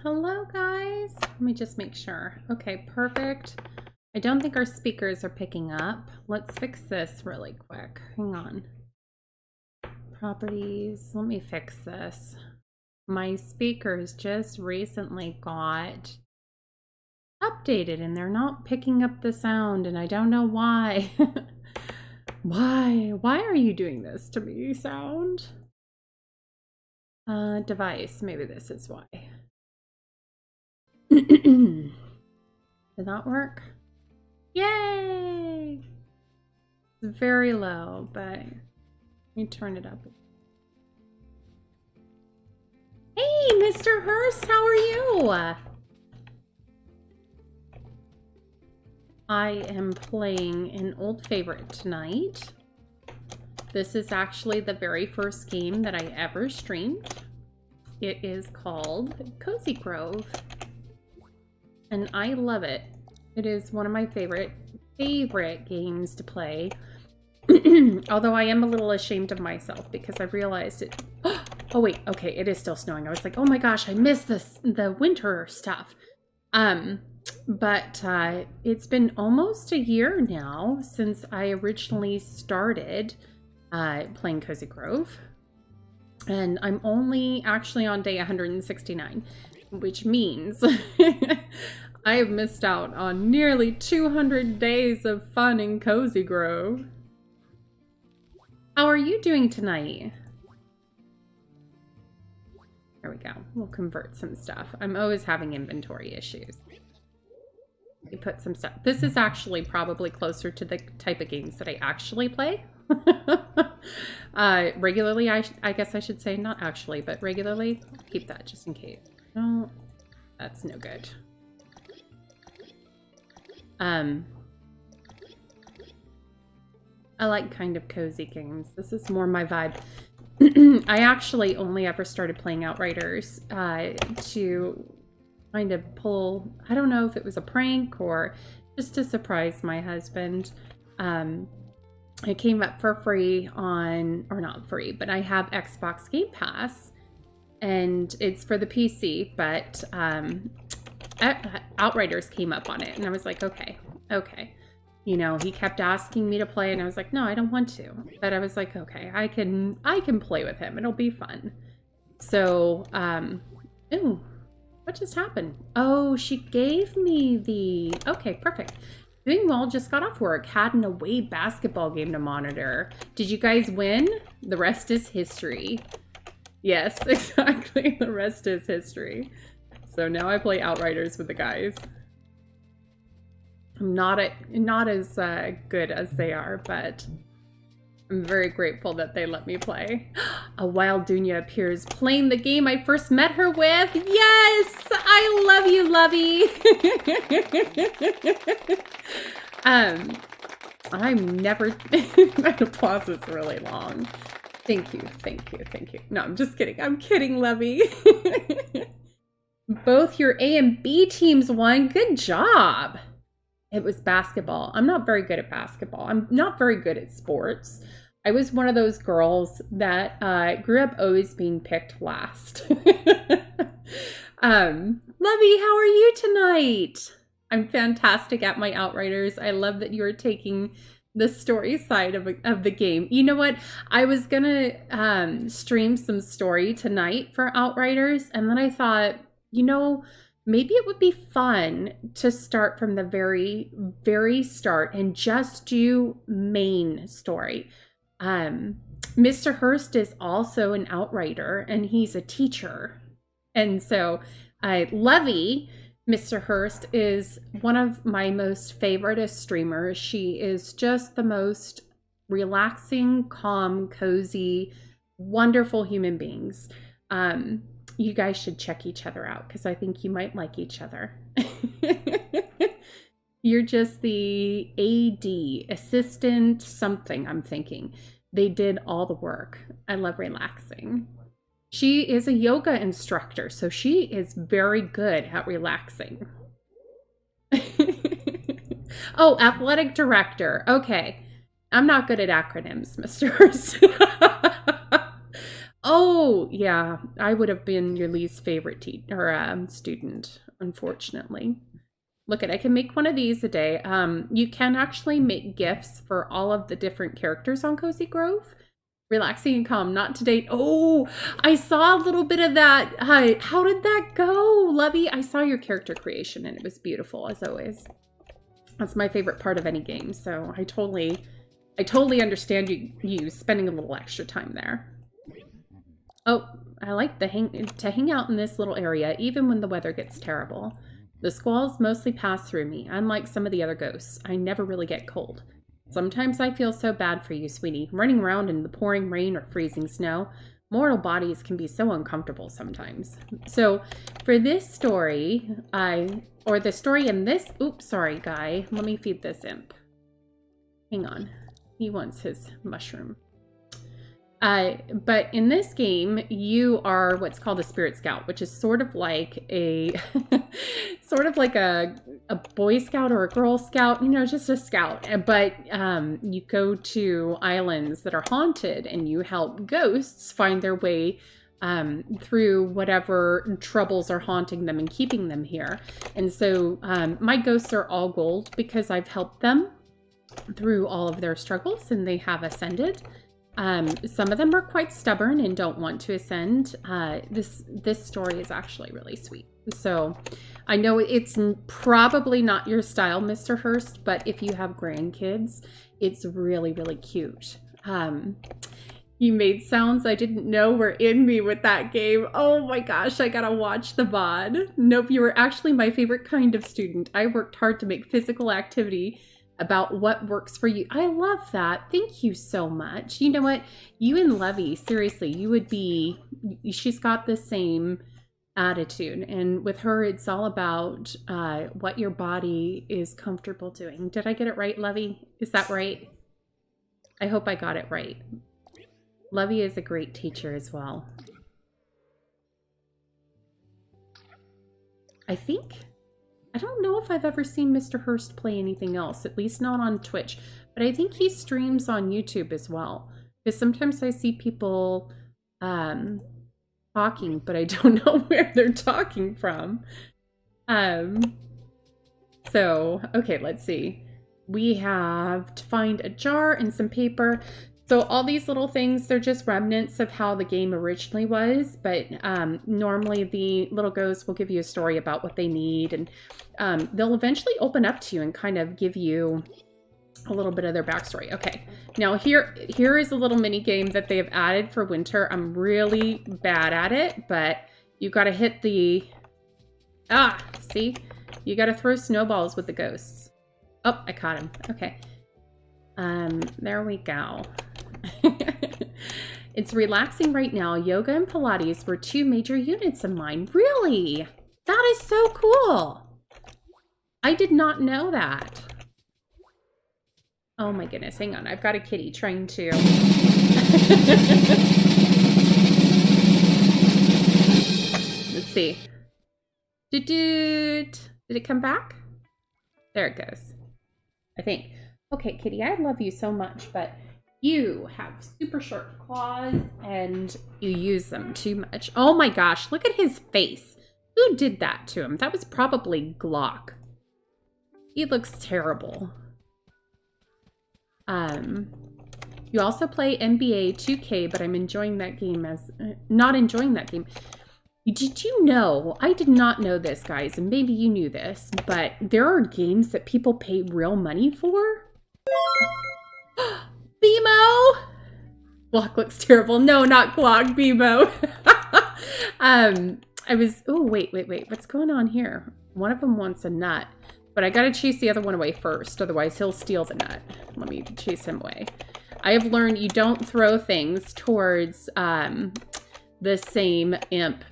Hello, guys. Let me just make sure. Okay, perfect. I don't think our speakers are picking up. Let's fix this really quick. Hang on. Properties. Let me fix this. My speakers just recently got updated and they're not picking up the sound and I don't know why. Why are you doing this to me, sound? Device. Maybe this is why. Did that work? Yay! It's very low, but let me turn it up. Hey, Mr. Hurst, how are you? I am playing an old favorite tonight. This is actually the very first game that I ever streamed. It is called Cozy Grove. And I love it. It is one of my favorite games to play. Although I am a little ashamed of myself because I realized it. Oh wait, okay, it is still snowing. I was like, oh my gosh, I missed the winter stuff. But it's been almost a year now since I originally started playing Cozy Grove. And I'm only actually on day 169, which means I have missed out on nearly 200 days of fun in Cozy Grove. How are you doing tonight? There we go. We'll convert some stuff. I'm always having inventory issues. You put some stuff. This is actually probably closer to the type of games that I actually play. Regularly, I guess I should say, not actually, but regularly. Keep that just in case. No, that's no good. I like kind of cozy games. This is more my vibe. I actually only ever started playing Outriders to kind of pull, I don't know if it was a prank or just to surprise my husband. It came up for free on, or not free, but I have Xbox Game Pass and it's for the PC, but Outriders came up on it and I was like, okay. You know, he kept asking me to play and I was like, no, I don't want to. But I was like, okay, I can play with him. It'll be fun. So, ooh, what just happened? Oh, she gave me the, okay, perfect. Doing well, just got off work, had an away basketball game to monitor. Did you guys win? The rest is history. Yes, exactly. The rest is history. So now I play Outriders with the guys. I'm not as good as they are, but I'm very grateful that they let me play. A wild Dunya appears playing the game I first met her with. Yes! I love you, Lovey! I'm never... My applause is really long. Thank you. No, I'm just kidding. I'm kidding, Lovey. Both your A and B teams won. Good job! It was basketball. I'm not very good at basketball. I'm not very good at sports. I was one of those girls that grew up always being picked last. Lovey, how are you tonight? I'm fantastic at my Outriders. I love that you're taking the story side of the game. You know what? I was gonna stream some story tonight for Outriders, and then I thought, you know, maybe it would be fun to start from the very, very start and just do main story. Mr. Hurst is also an Outrider and he's a teacher. And so Lovey, Mr. Hurst, is one of my most favorite streamers. She is just the most relaxing, calm, cozy, wonderful human beings. You guys should check each other out because I think you might like each other. You're just the AD, assistant something, I'm thinking. They did all the work. I love relaxing. She is a yoga instructor, so she is very good at relaxing. Oh, athletic director. Okay. I'm not good at acronyms, Mr. Hurst. Oh, yeah. I would have been your least favorite student, unfortunately. Look I can make one of these a day. You can actually make GIFs for all of the different characters on Cozy Grove. Relaxing and calm, not to date. Oh, I saw a little bit of that. How did that go, Lovey? I saw your character creation and it was beautiful as always. That's my favorite part of any game. So I totally understand you spending a little extra time there. Oh, I like to hang out in this little area even when the weather gets terrible. The squalls mostly pass through me, unlike some of the other ghosts. I never really get cold. Sometimes I feel so bad for you, sweetie. Running around in the pouring rain or freezing snow, mortal bodies can be so uncomfortable sometimes. So for this story, or the story in this, oops, sorry, guy. Let me feed this imp. Hang on. He wants his mushroom. But in this game, you are what's called a spirit scout, which is sort of like a a Boy Scout or a Girl Scout, you know, just a scout. But you go to islands that are haunted and you help ghosts find their way through whatever troubles are haunting them and keeping them here. And so my ghosts are all gold because I've helped them through all of their struggles and they have ascended. Some of them are quite stubborn and don't want to ascend. This story is actually really sweet. So I know it's probably not your style, Mr. Hurst, but if you have grandkids, it's really, really cute. You made sounds I didn't know were in me with that game. Oh my gosh, I gotta watch the VOD. Nope, you were actually my favorite kind of student. I worked hard to make physical activity about what works for you. I love that. Thank you so much. You know what? You and Lovey, seriously, you would be, she's got the same attitude. And with her, it's all about what your body is comfortable doing. Did I get it right, Lovey? Is that right? I hope I got it right. Lovey is a great teacher as well. I don't know if I've ever seen Mr. Hurst play anything else, at least not on Twitch, but I think he streams on YouTube as well. Because sometimes I see people talking, but I don't know where they're talking from. So, okay, let's see. We have to find a jar and some paper. So all these little things, they're just remnants of how the game originally was, but normally the little ghosts will give you a story about what they need, and they'll eventually open up to you and kind of give you a little bit of their backstory. Okay, now here is a little mini game that they have added for winter. I'm really bad at it, but you got to hit the... see? You got to throw snowballs with the ghosts. Oh, I caught him. Okay. There we go. It's relaxing right now. Yoga and Pilates were two major units of mine. Really? That is so cool. I did not know that. Oh my goodness. Hang on. I've got a kitty trying to... Let's see. Did it come back? There it goes. I think. Okay, kitty, I love you so much, but you have super short claws and you use them too much. Oh my gosh, look at his face. Who did that to him? That was probably Glock. He looks terrible. You also play NBA 2K, but I'm enjoying that game as... not enjoying that game. Did you know, I did not know this, guys, and maybe you knew this, but there are games that people pay real money for? BMO! Glock looks terrible. No, not Glock, BMO. Oh, wait. What's going on here? One of them wants a nut, but I gotta chase the other one away first, otherwise he'll steal the nut. Let me chase him away. I have learned you don't throw things towards, the same imp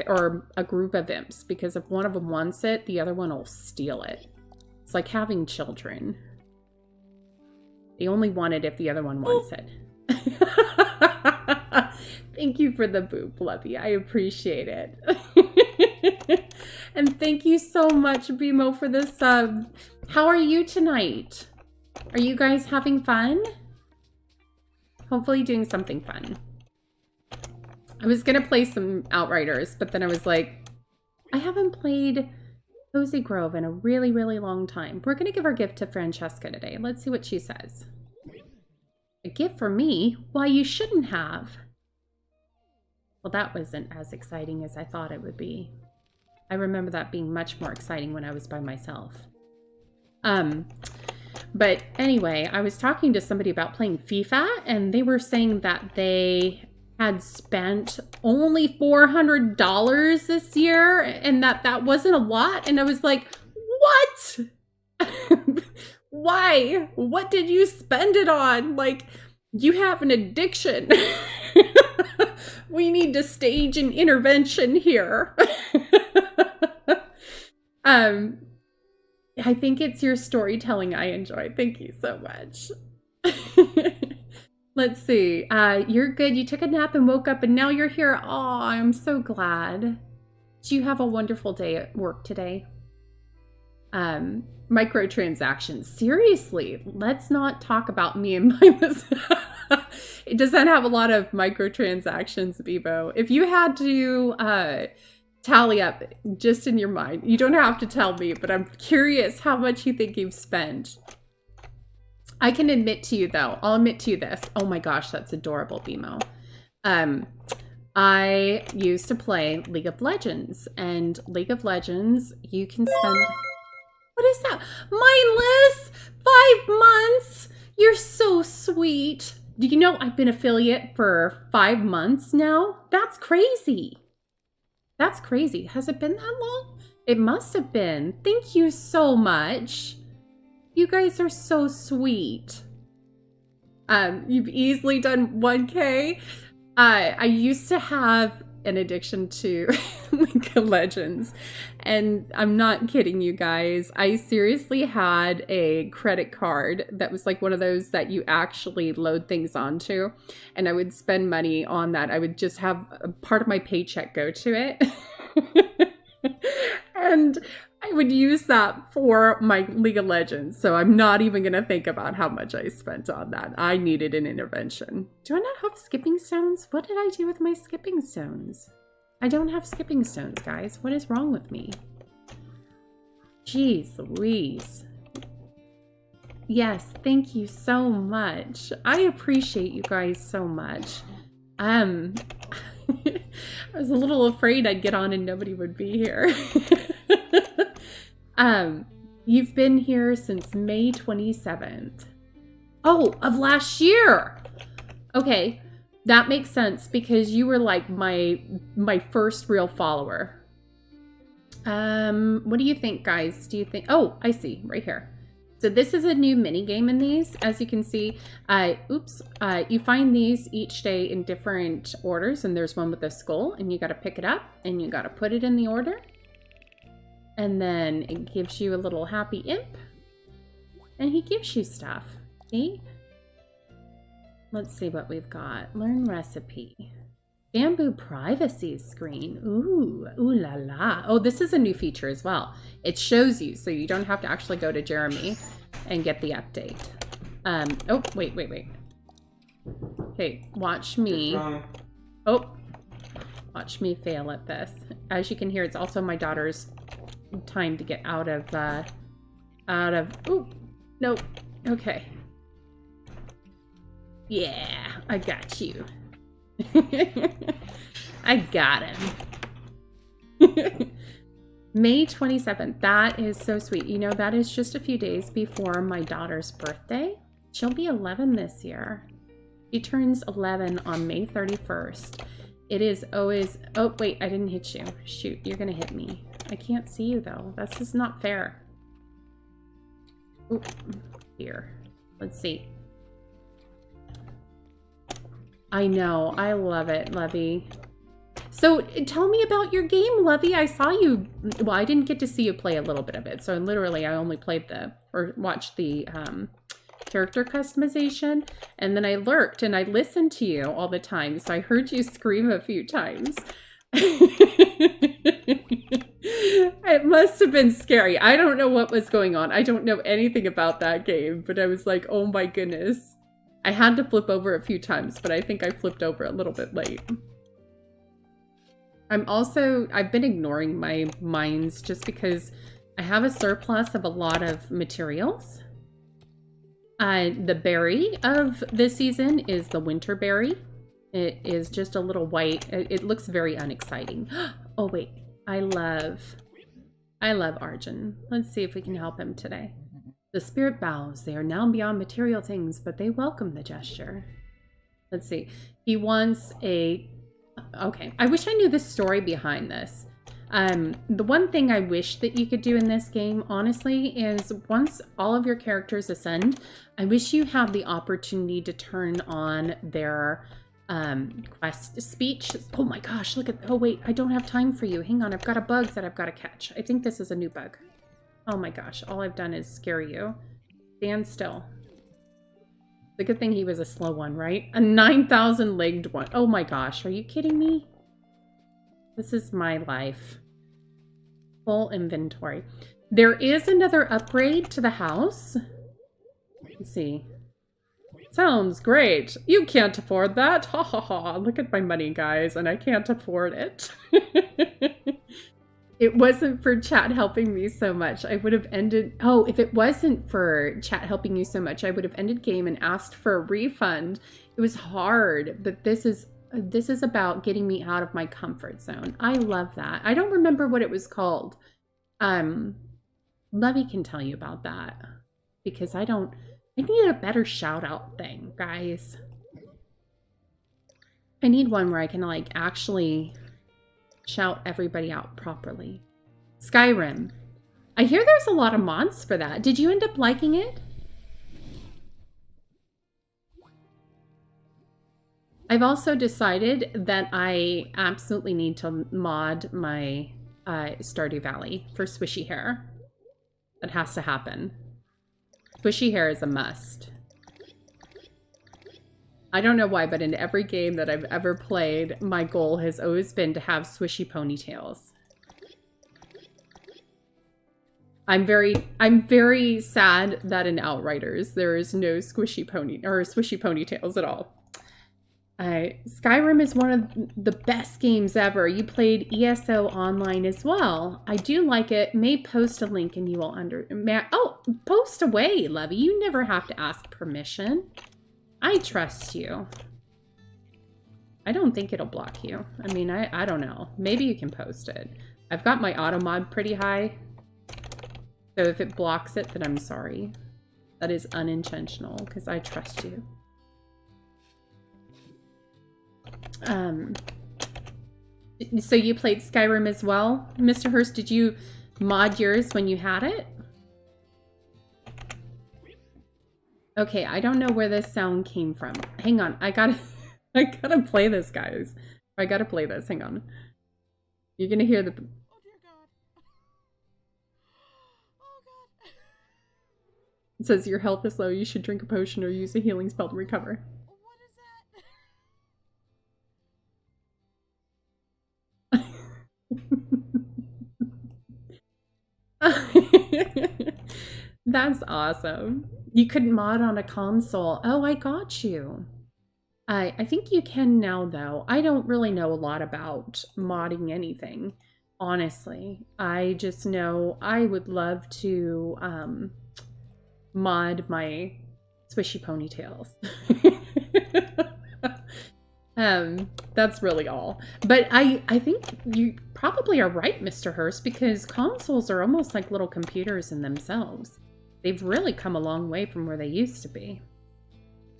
or a group of imps, because if one of them wants it, the other one will steal it. It's like having children. They only want it if the other one wants it. Thank you for the boop, Lovey. I appreciate it. And thank you so much, BMO, for the sub. How are you tonight? Are you guys having fun? Hopefully doing something fun. I was gonna play some Outriders, but then I was like, I haven't played Cozy Grove in a really, really long time. We're gonna give our gift to Francesca today. Let's see what she says. A gift for me? Why, you shouldn't have. Well, that wasn't as exciting as I thought it would be. I remember that being much more exciting when I was by myself. But anyway, I was talking to somebody about playing FIFA, and they were saying that they had spent only $400 this year, and that wasn't a lot. And I was like, what? Why? What did you spend it on? Like, you have an addiction. We need to stage an intervention here. I think it's your storytelling I enjoy. Thank you so much. Let's see. You're good. You took a nap and woke up and now you're here. Oh, I'm so glad. Did you have a wonderful day at work today? Microtransactions. Seriously, let's not talk about me and my business. It doesn't have a lot of microtransactions, Bebo. If you had to tally up just in your mind, you don't have to tell me, but I'm curious how much you think you've spent. I can admit to you, though. I'll admit to you this. Oh my gosh, that's adorable, Bimo. I used to play League of Legends, and League of Legends, you can spend... What is that? Mindless! 5 months! You're so sweet. Do you know I've been affiliate for 5 months now? That's crazy. That's crazy. Has it been that long? It must have been. Thank you so much. You guys are so sweet. You've easily done 1K. I used to have an addiction to League of Legends, and I'm not kidding you guys. I seriously had a credit card that was like one of those that you actually load things onto, and I would spend money on that. I would just have a part of my paycheck go to it. And I would use that for my League of Legends. So I'm not even going to think about how much I spent on that. I needed an intervention. Do I not have skipping stones? What did I do with my skipping stones? I don't have skipping stones, guys. What is wrong with me? Jeez Louise. Yes, thank you so much. I appreciate you guys so much. I was a little afraid I'd get on and nobody would be here. You've been here since May 27th. Oh, of last year. Okay, that makes sense because you were like my first real follower. What do you think, guys? Do you think? Oh, I see right here. So this is a new mini game in these. As you can see, you find these each day in different orders, and there's one with a skull, and you got to pick it up and you got to put it in the order. And then it gives you a little happy imp, and he gives you stuff. See? Let's see what we've got. Learn recipe. Bamboo privacy screen. Ooh, ooh la la. Oh, this is a new feature as well. It shows you, so you don't have to actually go to Jeremy and get the update. Oh, wait. Okay, watch me. Oh, watch me fail at this. As you can hear, it's also my daughter's time to get out of, ooh, nope. Okay. Yeah, I got you. I got him. May 27th. That is so sweet. You know, that is just a few days before my daughter's birthday. She'll be 11 this year. She turns 11 on May 31st. It is always... Oh, wait, I didn't hit you. Shoot, you're gonna hit me. I can't see you, though. That's just not fair. Ooh, here. Let's see. I know. I love it, Lovey. So tell me about your game, Lovey. I saw you... Well, I didn't get to see you play a little bit of it. So literally, I only played or watched the character customization. And then I lurked and I listened to you all the time. So I heard you scream a few times. It must have been scary. I don't know what was going on. I don't know anything about that game. But I was like, oh my goodness. I had to flip over a few times, but I think I flipped over a little bit late. I've been ignoring my mines just because I have a surplus of a lot of materials. The berry of this season is the winter berry. It is just a little white. It looks very unexciting. Oh, wait. I love Arjun. Let's see if we can help him today. The spirit bows. They are now beyond material things, but they welcome the gesture. Let's see. He wants a... Okay. I wish I knew the story behind this. The one thing I wish that you could do in this game, honestly, is once all of your characters ascend, I wish you have the opportunity to turn on their quest speech. Oh my gosh, look at... Oh wait, I don't have time for you. Hang on, I've got a bug that I've got to catch. I think this is a new bug. Oh my gosh, all I've done is scare you. Stand still. The good thing he was a slow one, right? A 9,000 legged one. Oh my gosh, are you kidding me? This is my life. Full inventory. There is another upgrade to the house. Let's see. Sounds great. You can't afford that. Ha ha ha. Look at my money, guys, and I can't afford it. It wasn't for chat helping me so much. I would have ended... Oh, if it wasn't for chat helping you so much, I would have ended game and asked for a refund. It was hard, but this is about getting me out of my comfort zone. I love that. I don't remember what it was called. Lovey can tell you about that because I need a better shout out thing, guys. I need one where I can like actually shout everybody out properly. Skyrim. I hear there's a lot of mods for that. Did you end up liking it? I've also decided that I absolutely need to mod my Stardew Valley for swishy hair. That has to happen. Swishy hair is a must. I don't know why, but in every game that I've ever played, my goal has always been to have swishy ponytails. I'm very sad that in Outriders there is no swishy ponytails at all. Skyrim is one of the best games ever. You played ESO online as well. I do like it. May post a link and you will oh, post away, Lovey. You never have to ask permission. I trust you. I don't think it'll block you. I mean, I don't know. Maybe you can post it. I've got my auto mod pretty high. So if it blocks it, then I'm sorry. That is unintentional because I trust you. So you played Skyrim as well? Mr. Hurst, did you mod yours when you had it? Okay, I don't know where this sound came from. Hang on, I gotta play this, guys. I gotta play this, hang on. You're gonna hear the... Oh, dear God. Oh, God. It says your health is low, you should drink a potion or use a healing spell to recover. That's awesome. You couldn't mod on a console. Oh, I got you. I think you can now, though. I don't really know a lot about modding anything, honestly. I just know I would love to mod my swishy ponytails. That's really all. But I think you probably are right, Mr. Hurst, because consoles are almost like little computers in themselves. They've really come a long way from where they used to be.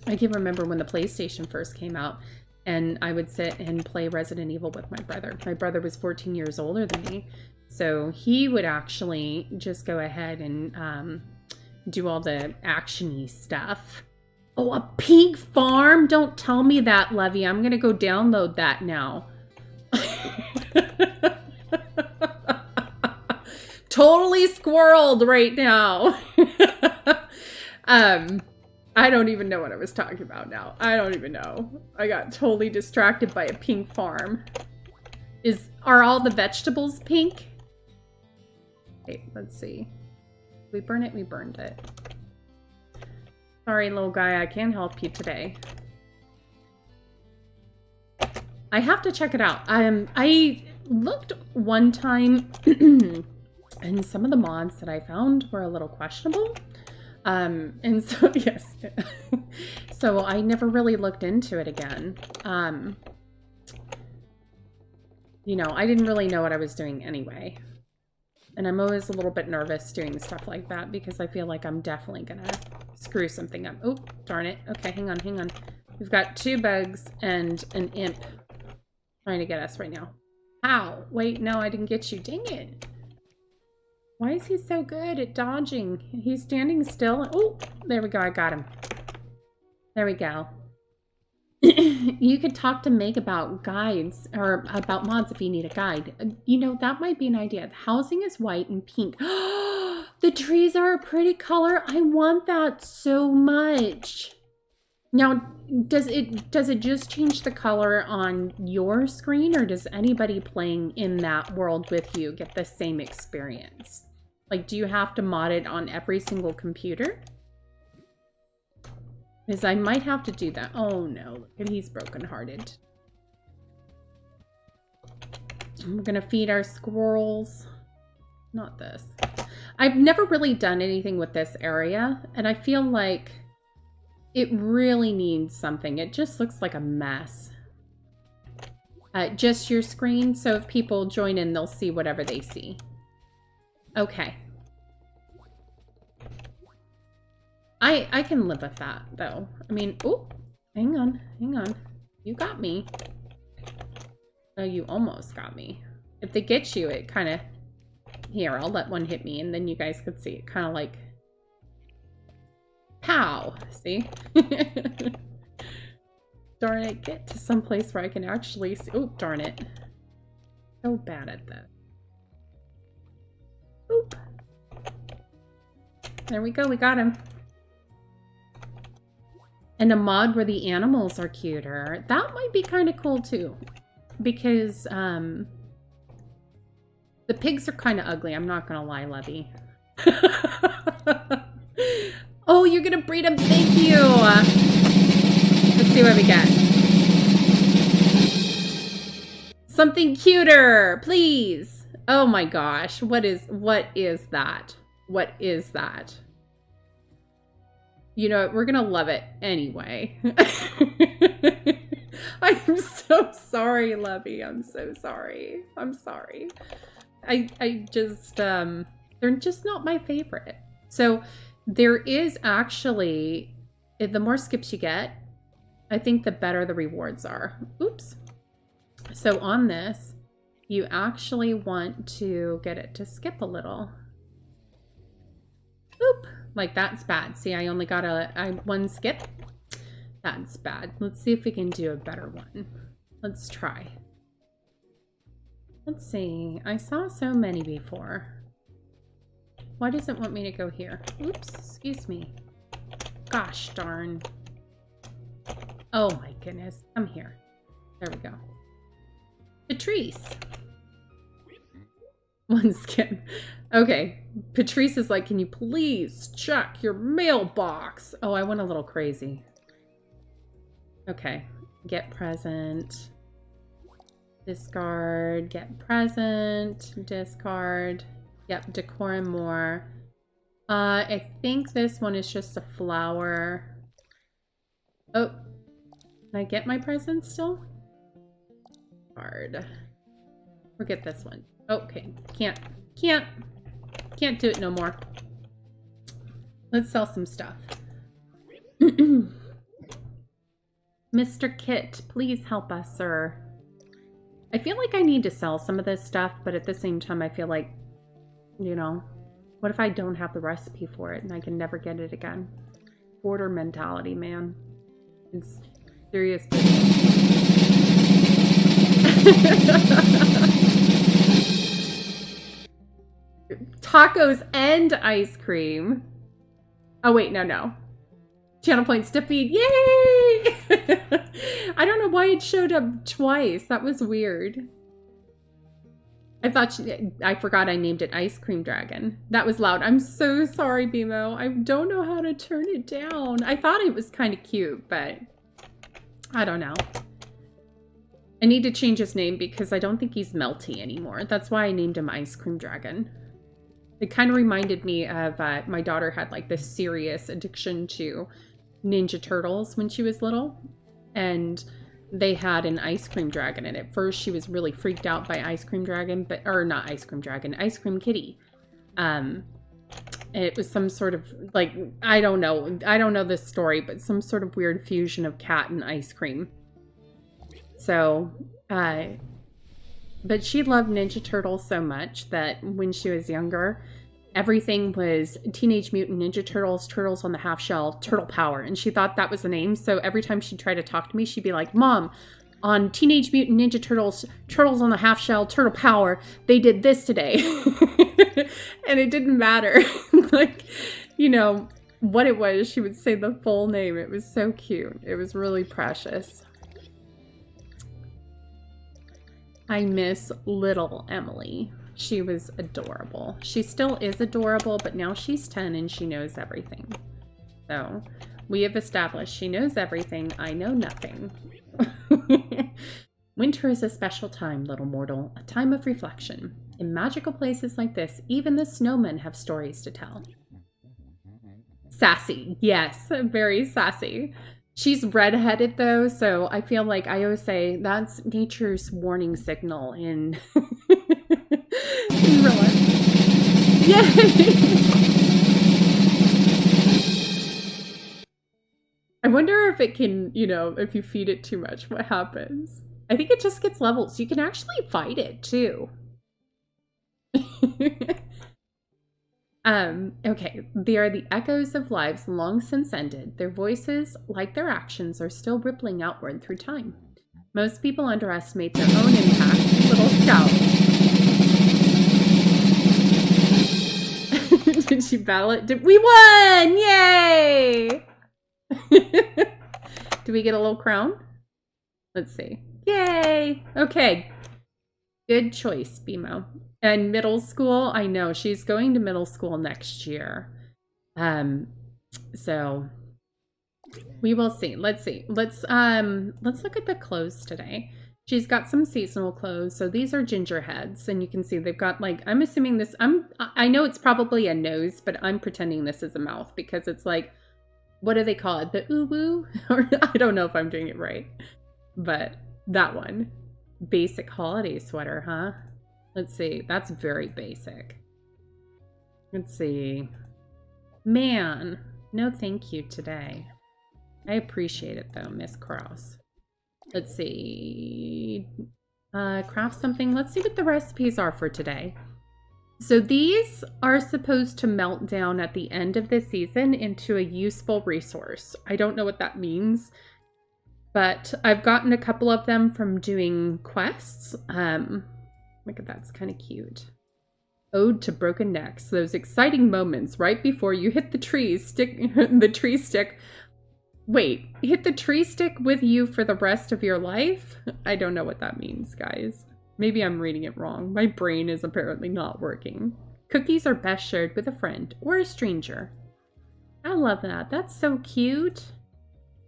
I can remember when the PlayStation first came out, and I would sit and play Resident Evil with my brother. My brother was 14 years older than me, so he would actually just go ahead and do all the action-y stuff. Oh, a pink farm? Don't tell me that, Lovey. I'm gonna go download that now. Totally squirreled right now. I don't even know what I was talking about now. I don't even know. I got totally distracted by a pink farm. Are all the vegetables pink? Okay, let's see. Did we burn it? We burned it. Sorry, little guy, I can't help you today. I have to check it out. looked one time and some of the mods that I found were a little questionable. And so, yes. So I never really looked into it again. You know, I didn't really know what I was doing anyway. And I'm always a little bit nervous doing stuff like that because I feel like I'm definitely gonna screw something up. Oh, darn it. Okay, hang on, hang on. We've got 2 bugs and an imp trying to get us right now. Ow. Wait, no, I didn't get you. Dang it. Why is he so good at dodging? He's standing still. Oh, there we go. I got him. There we go. You could talk to Meg about guides or about mods if you need a guide. You know, that might be an idea. The housing is white and pink. The trees are a pretty color. I want that so much. Now, does it just change the color on your screen, or does anybody playing in that world with you get the same experience? Like, do you have to mod it on every single computer? Because I might have to do that. Oh no, look at, he's brokenhearted. We're gonna feed our squirrels. Not this. I've never really done anything with this area, and I feel like it really needs something. It just looks like a mess. Just your screen, so if people join in, they'll see whatever they see. Okay. I can live with that, though. I mean, oh, hang on, hang on. You got me. Oh, you almost got me. If they get you, it kind of... Here, I'll let one hit me, and then you guys could see it kind of like... Pow! See? Darn it, get to some place where I can actually see... Oh, darn it. So bad at that. Oop. There we go, we got him. And a mod where the animals are cuter. That might be kind of cool too. Because the pigs are kind of ugly. I'm not going to lie, Levy. Oh, you're going to breed them. Thank you. Let's see what we get. Something cuter, please. Oh my gosh. What is that? What is that? You know, we're gonna love it anyway. I'm so sorry, Levy. I'm so sorry. I'm sorry. I just, they're just not my favorite. So there is actually, the more skips you get, I think the better the rewards are. Oops. So on this, you actually want to get it to skip a little. Oop. Like, that's bad. See, I only got one skip. That's bad. Let's see if we can do a better one. Let's try. Let's see. I saw so many before. Why does it want me to go here? Oops, excuse me. Gosh darn. Oh my goodness. Come here. There we go. Patrice. One skip. Okay. Patrice is like, can you please check your mailbox? Oh, I went a little crazy. Okay. Get present. Discard. Get present. Discard. Yep. Decor and more. I think this one is just a flower. Oh. Can I get my present still? Card. Forget this one. Okay. Can't do it no more. Let's sell some stuff. Mr. Kit, please help us, sir. I feel like I need to sell some of this stuff, but at the same time, I feel like, you know, what if I don't have the recipe for it and I can never get it again? Hoarder mentality, man. It's serious business. Tacos and ice cream. Oh, wait, no. Channel points to feed. Yay! I don't know why it showed up twice. That was weird. I forgot I named it Ice Cream Dragon. That was loud. I'm so sorry, BMO. I don't know how to turn it down. I thought it was kind of cute, but I don't know. I need to change his name because I don't think he's Melty anymore. That's why I named him Ice Cream Dragon. It kind of reminded me of my daughter had like this serious addiction to Ninja Turtles when she was little. And they had an ice cream dragon. And at first she was really freaked out by Ice Cream Dragon, or not Ice Cream Dragon, Ice Cream Kitty. It was some sort of like, I don't know this story, but some sort of weird fusion of cat and ice cream. So, but she loved Ninja Turtles so much that when she was younger, everything was Teenage Mutant Ninja Turtles, Turtles on the Half Shell, Turtle Power. And she thought that was the name. So every time she tried to talk to me, she'd be like, Mom, on Teenage Mutant Ninja Turtles, Turtles on the Half Shell, Turtle Power, they did this today. And it didn't matter. Like, you know, what it was. She would say the full name. It was so cute. It was really precious. I miss little Emily. She was adorable. She still is adorable, but now she's 10 and she knows everything. So we have established she knows everything. I know nothing. Winter is a special time, little mortal, a time of reflection. In magical places like this, even the snowmen have stories to tell. Sassy. Yes, very sassy. She's redheaded though, so I feel like I always say that's nature's warning signal in, in real life. Yay! I wonder if it can, you know, if you feed it too much, what happens? I think it just gets levels. You can actually fight it too. Okay, they are the echoes of lives long since ended. Their voices, like their actions, are still rippling outward through time. Most people underestimate their own impact. Little Scout. Did you battle it? We won! Yay! Do we get a little crown? Let's see. Yay! Okay. Good choice, BMO. And middle school, I know she's going to middle school next year. So we will see. Let's see. Let's look at the clothes today. She's got some seasonal clothes. So these are ginger heads, and you can see they've got like, I'm assuming this, I know it's probably a nose, but I'm pretending this is a mouth because it's like, what do they call it? The uwu? Or I don't know if I'm doing it right, but that one. Basic holiday sweater, huh? Let's see. That's very basic. Let's see. Man, no thank you today. I appreciate it though, Miss Cross. Let's see. Craft something. Let's see what the recipes are for today. So these are supposed to melt down at the end of the season into a useful resource. I don't know what that means, but I've gotten a couple of them from doing quests. Look at that, it's kind of cute. Ode to Broken Necks. Those exciting moments right before you hit the tree stick. The tree stick. Wait, hit the tree stick with you for the rest of your life? I don't know what that means, guys. Maybe I'm reading it wrong. My brain is apparently not working. Cookies are best shared with a friend or a stranger. I love that. That's so cute.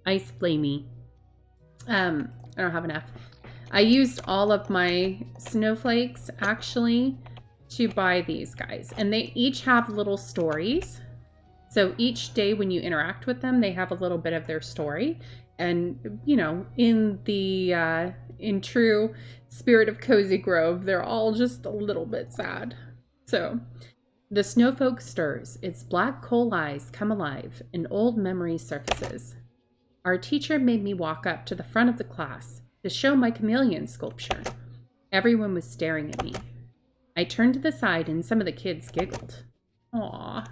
Ice Flamey. I don't have enough. I used all of my snowflakes actually to buy these guys, and they each have little stories. So each day when you interact with them, they have a little bit of their story. And, you know, in the, in true spirit of Cozy Grove, they're all just a little bit sad. So, the snowfolk stirs, its black coal eyes come alive, and old memory surfaces. Our teacher made me walk up to the front of the class to show my chameleon sculpture. Everyone was staring at me. I turned to the side and some of the kids giggled. Aww.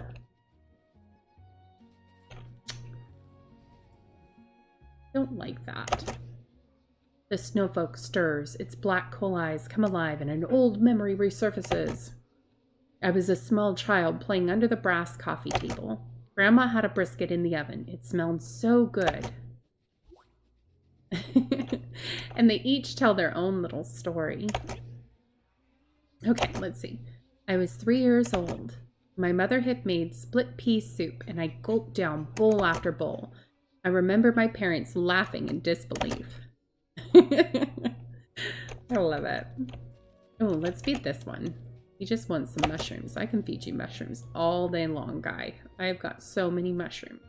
Don't like that. The snowfolk stirs, its black coal eyes come alive, and an old memory resurfaces. I was a small child playing under the brass coffee table. Grandma had a brisket in the oven. It smelled so good. And they each tell their own little story. Okay, let's see. I was 3 years old. My mother had made split pea soup, and I gulped down bowl after bowl. I remember my parents laughing in disbelief. I love it. Oh, let's feed this one. He just wants some mushrooms. I can feed you mushrooms all day long, guy. I've got so many mushrooms.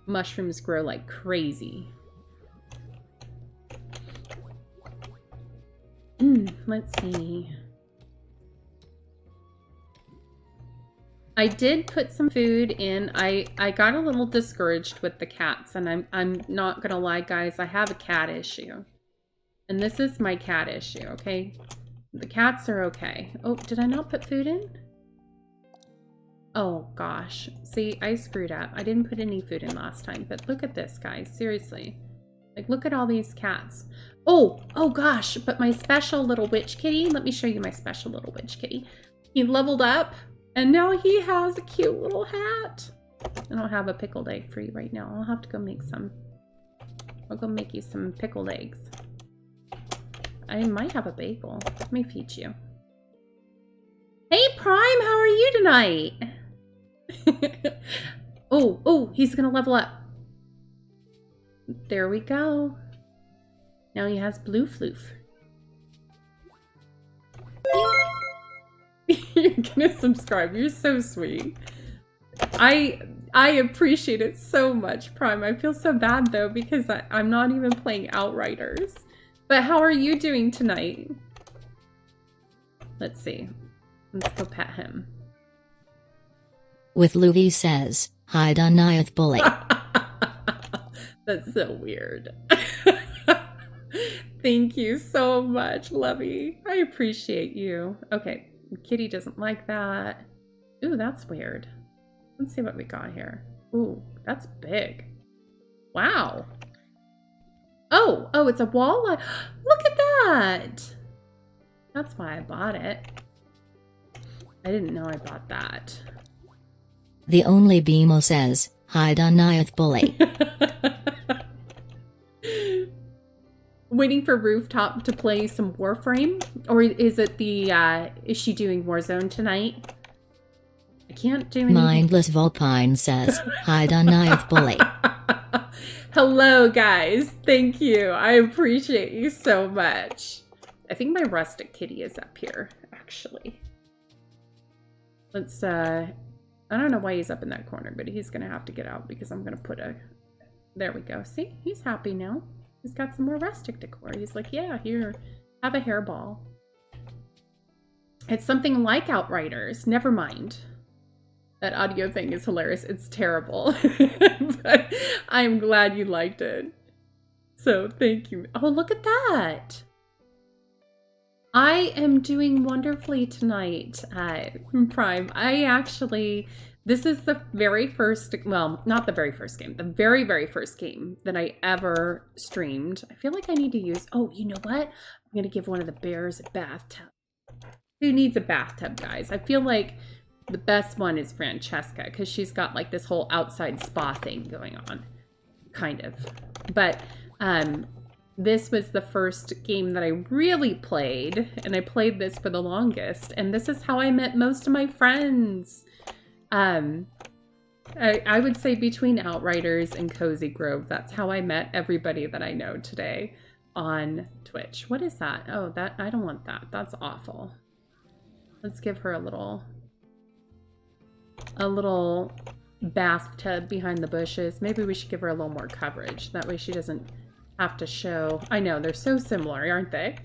Mushrooms grow like crazy. Let's see. I did put some food in. I got a little discouraged with the cats, and I'm not gonna lie, guys. I have a cat issue. And this is my cat issue, okay? The cats are okay. Oh, did I not put food in? Oh, gosh. See, I screwed up. I didn't put any food in last time, but look at this, guys. Seriously. Like, look at all these cats. Oh, gosh, but my special little witch kitty, let me show you my special little witch kitty. He leveled up, and now he has a cute little hat. I don't have a pickled egg for you right now. I'll have to go make some. I'll go make you some pickled eggs. I might have a bagel. Let me feed you. Hey, Prime, how are you tonight? Oh, he's gonna level up. There we go. Now he has blue floof. You're gonna subscribe. You're so sweet. I appreciate it so much, Prime. I feel so bad though because I'm not even playing Outriders. But how are you doing tonight? Let's see. Let's go pet him. With Louis says, hi Dunayeth Bully. That's so weird. Thank you so much, Lovey. I appreciate you. Okay, Kitty doesn't like that. Ooh, that's weird. Let's see what we got here. Ooh, that's big. Wow. Oh, it's a walleye. Look at that. That's why I bought it. I didn't know I bought that. The only BMO says, hi Dunayeth Bully. Waiting for Rooftop to play some Warframe? Or is it the, is she doing Warzone tonight? I can't do anything. Mindless Vulpine says, hi Dunayeth Bully. Hello, guys. Thank you. I appreciate you so much. I think my rustic kitty is up here, actually. Let's, I don't know why he's up in that corner, but he's going to have to get out because I'm going to put a... There we go. See? He's happy now. He's got some more rustic decor. He's like, yeah, here, have a hairball. It's something like Outriders. Never mind. That audio thing is hilarious. It's terrible. But I'm glad you liked it. So thank you. Oh, look at that. I am doing wonderfully tonight, Prime. This is the very first, well, not the very first game, the very, very first game that I ever streamed. I feel like I need to use, oh, you know what? I'm going to give one of the bears a bathtub. Who needs a bathtub, guys? I feel like the best one is Francesca because she's got like this whole outside spa thing going on, kind of. But this was the first game that I really played, and I played this for the longest, and this is how I met most of my friends. I would say between Outriders and Cozy Grove, that's how I met everybody that I know today on Twitch. What is that? Oh, that I don't want that. That's awful. Let's give her a little bathtub behind the bushes. Maybe we should give her a little more coverage. That way she doesn't have to show. I know, they're so similar, aren't they?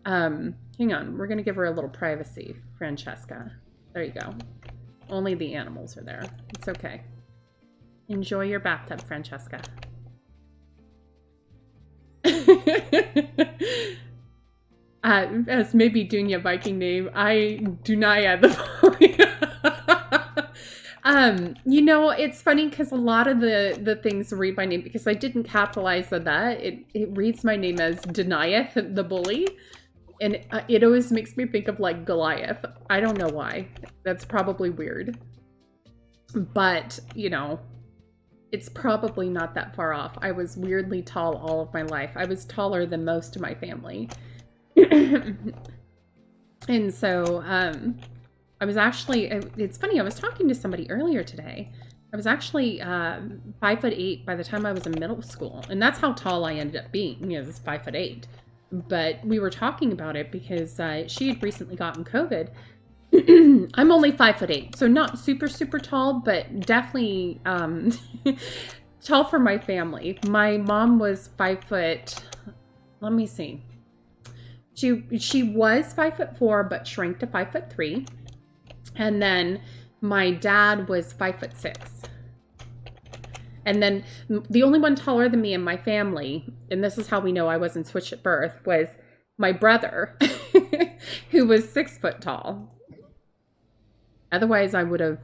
Hang on. We're going to give her a little privacy, Francesca. There you go. Only the animals are there. It's okay. Enjoy your bathtub, Francesca. As maybe Dunya Viking name, Dunaya the you know, it's funny because a lot of the things read my name because I didn't capitalize on that. It reads my name as Dunayeth the bully. And it always makes me think of like Goliath. I don't know why. That's probably weird. But, you know, it's probably not that far off. I was weirdly tall all of my life. I was taller than most of my family. And so, I was actually, it's funny, I was talking to somebody earlier today, I was actually 5'8" by the time I was in middle school. And that's how tall I ended up being, you know, is 5'8". But we were talking about it because she had recently gotten COVID. I'm only 5'8", so not super, super tall, but definitely tall for my family. My mom was 5 foot, let me see. She was 5'4", but shrank to 5'3". And then my dad was 5'6". And then the only one taller than me in my family, and this is how we know I wasn't switched at birth, was my brother, who was 6 foot tall. Otherwise, I would have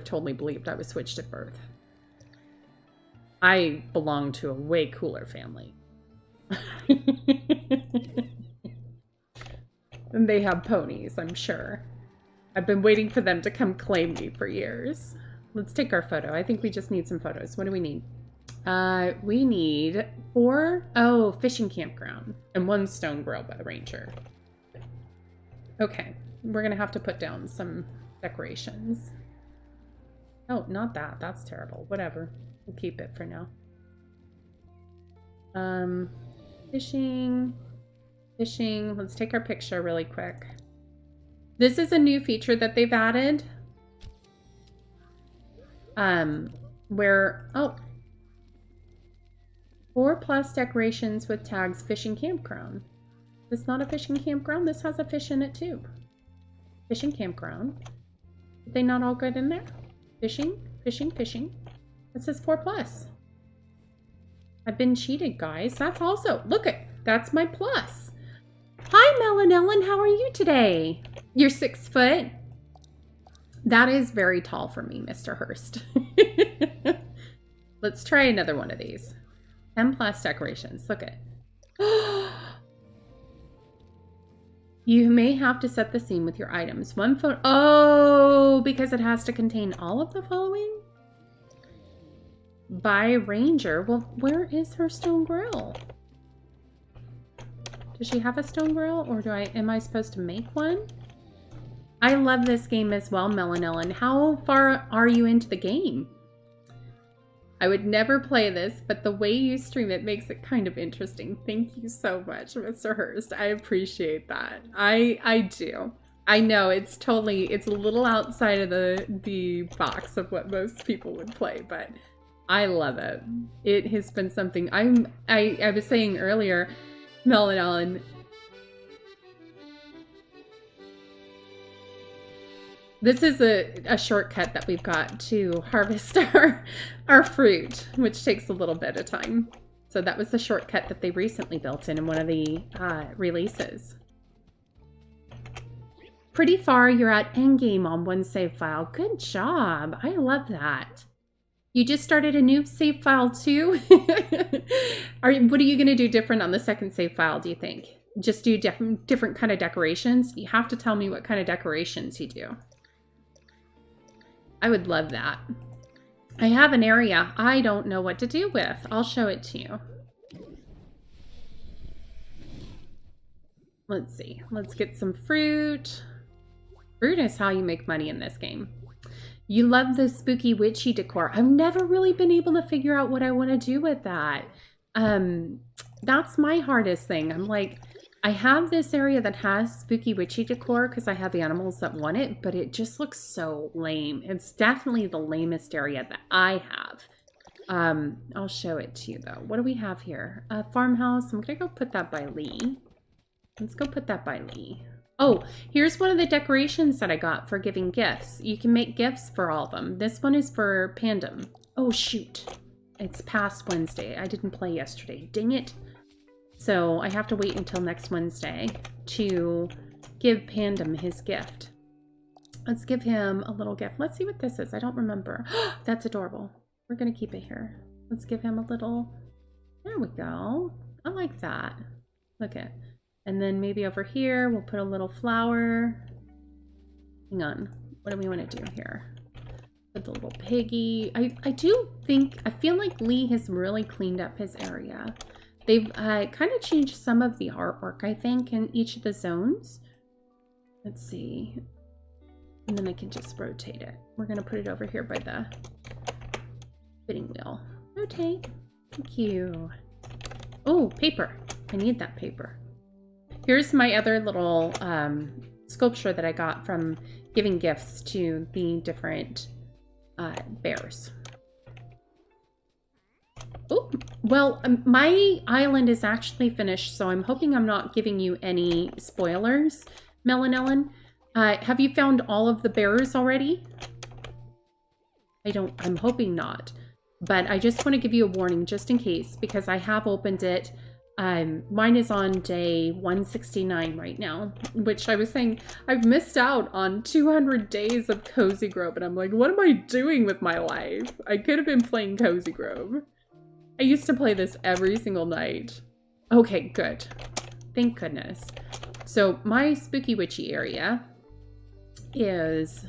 totally believed I was switched at birth. I belong to a way cooler family. And they have ponies, I'm sure. I've been waiting for them to come claim me for years. Let's take our photo. I think we just need some photos. What do we need? We need 4 fishing campground and 1 stone grill by the ranger. Okay, we're gonna have to put down some decorations. Oh, not that. That's terrible. Whatever. We'll keep it for now. Fishing. Let's take our picture really quick. This is a new feature that they've added. Where, 4+ decorations with tags fishing campground. This is not a fishing campground. This has a fish in it too. Fishing campground. Did they not all get in there? Fishing. It says 4+. I've been cheated, guys. That's also, look at, that's my plus. Hi, Melanellen. How are you today? You're 6 foot. That is very tall for me, Mr. Hurst. Let's try another one of these. 10+ decorations. Look at. You may have to set the scene with your items. 1 photo. Oh, because it has to contain all of the following? By ranger. Well, where is her stone grill? Does she have a stone grill, or am I supposed to make one? I love this game as well, Melanellen. How far are you into the game? I would never play this, but the way you stream it makes it kind of interesting. Thank you so much, Mr. Hurst. I appreciate that. I do. I know it's a little outside of the box of what most people would play, but I love it. It has been something I was saying earlier, Melanellen. This is a shortcut that we've got to harvest our fruit, which takes a little bit of time. So that was the shortcut that they recently built in one of the releases. Pretty far, you're at endgame on 1 save file. Good job. I love that. You just started a new save file too? What are you going to do different on the 2nd save file, do you think? Just do different kind of decorations? You have to tell me what kind of decorations you do. I would love that. I have an area I don't know what to do with. I'll show it to you. Let's see. Let's get some fruit. Fruit is how you make money in this game. You love the spooky witchy decor. I've never really been able to figure out what I want to do with that. That's my hardest thing. I'm like, I have this area that has spooky witchy decor because I have animals that want it, but it just looks so lame. It's definitely the lamest area that I have. I'll show it to you though. What do we have here? A farmhouse. I'm gonna go put that by Lee. Let's go put that by Lee. Oh, here's one of the decorations that I got for giving gifts. You can make gifts for all of them. This one is for Pandem. Oh shoot, it's past Wednesday. I didn't play yesterday. Dang it. So I have to wait until next Wednesday to give Pandem his gift. Let's give him a little gift. Let's see what this is. I don't remember. That's adorable. We're going to keep it here. Let's give him a little. There we go. I like that. Look at. And then maybe over here, we'll put a little flower. Hang on. What do we want to do here? Put the little piggy. I feel like Lee has really cleaned up his area. They've kind of changed some of the artwork, I think, in each of the zones. Let's see. And then I can just rotate it. We're going to put it over here by Spinning wheel. Rotate. Thank you. Oh, paper. I need that paper. Here's my other little sculpture that I got from giving gifts to the different bears. Oh, well, my island is actually finished, so I'm hoping I'm not giving you any spoilers, Melon Ellen. Have you found all of the bears already? I'm hoping not, but I just want to give you a warning just in case, because I have opened it. Mine is on day 169 right now, which I was saying I've missed out on 200 days of Cozy Grove, and I'm like, what am I doing with my life? I could have been playing Cozy Grove. I used to play this every single night. Okay, good. Thank goodness. So my spooky witchy area is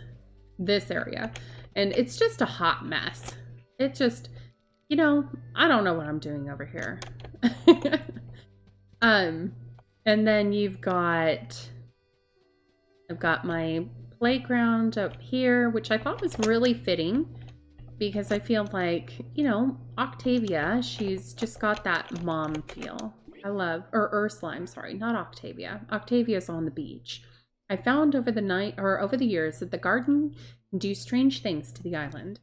this area, and it's just a hot mess. It just, you know, I don't know what I'm doing over here. And then I've got my playground up here, which I thought was really fitting because I feel like, you know, Octavia, she's just got that mom feel. Or Ursula, I'm sorry, not Octavia. Octavia's on the beach. I found over the years that the garden can do strange things to the island.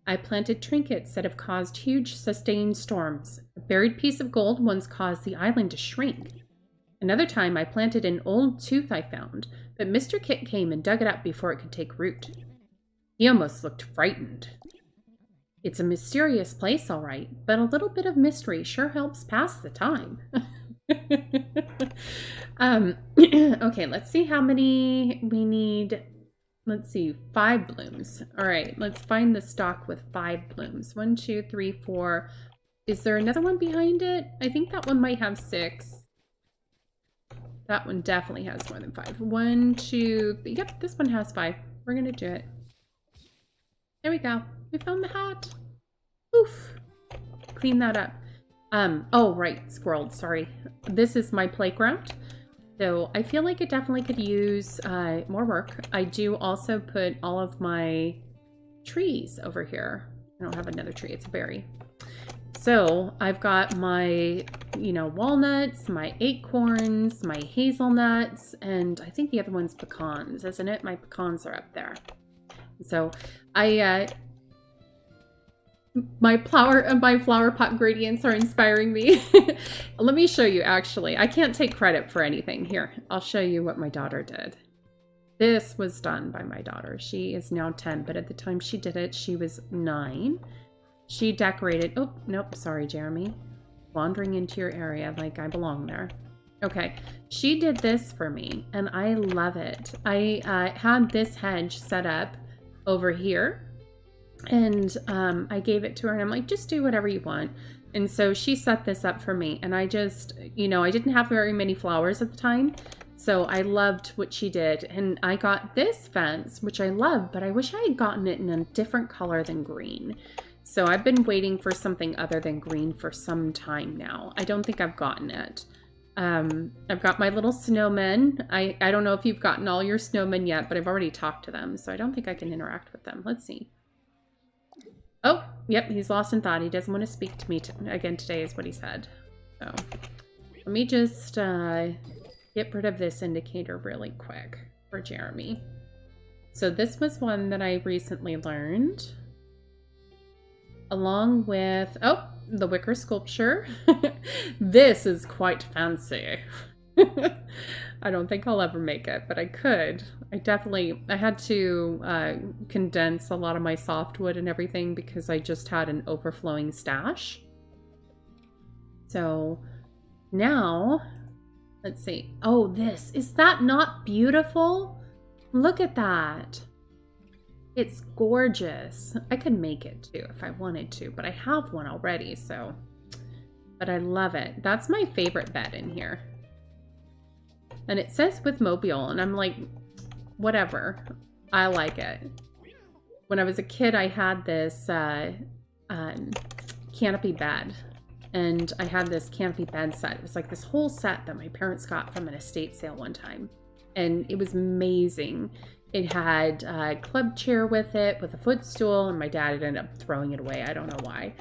I planted trinkets that have caused huge sustained storms. A buried piece of gold once caused the island to shrink. Another time I planted an old tooth I found, but Mr. Kit came and dug it up before it could take root. He almost looked frightened. It's a mysterious place, all right, but a little bit of mystery sure helps pass the time. Okay, let's see how many we need. Let's see, 5 blooms. All right, let's find the stock with 5 blooms. 1, 2, 3, 4. Is there another one behind it? I think that one might have 6. That one definitely has more than 5. 1, 2, yep, this one has 5. We're gonna do it. There we go. We found the hat. Oof. Clean that up. Oh, right, squirreled, sorry. This is my playground. So I feel like it definitely could use more work. I do also put all of my trees over here. I don't have another tree, it's a berry. So I've got my, you know, walnuts, my acorns, my hazelnuts, and I think the other one's pecans, isn't it? My pecans are up there. So my flower pot gradients are inspiring me. Let me show you, actually. I can't take credit for anything. Here, I'll show you what my daughter did. This was done by my daughter. She is now 10, but at the time she did it, she was 9. She decorated, oh, nope, sorry, Jeremy. Wandering into your area like I belong there. Okay, she did this for me, and I love it. I had this hedge set up over here, and I gave it to her, and I'm like, just do whatever you want. And so she set this up for me, and I just, you know, I didn't have very many flowers at the time, so I loved what she did. And I got this fence, which I love, but I wish I had gotten it in a different color than green. So I've been waiting for something other than green for some time now. I don't think I've gotten it. I've got my little snowmen. I don't know if you've gotten all your snowmen yet, but I've already talked to them, so I don't think I can interact with them. Let's see. Oh, yep, he's lost in thought. He doesn't want to speak to me again today is what he said. So let me just get rid of this indicator really quick for Jeremy. So this was one that I recently learned. Along with, oh, the wicker sculpture. This is quite fancy. I don't think I'll ever make it, but I could. I had to condense a lot of my softwood and everything because I just had an overflowing stash. So now, let's see. Oh, is that not beautiful? Look at that. It's gorgeous. I could make it too if I wanted to, but I have one already, so. But I love it. That's my favorite bed in here. And it says with Mobile, and I'm like, whatever. I like it. When I was a kid, I had this canopy bed. And I had this canopy bed set. It was like this whole set that my parents got from an estate sale one time. And it was amazing. It had a club chair with it, with a footstool, and my dad ended up throwing it away. I don't know why.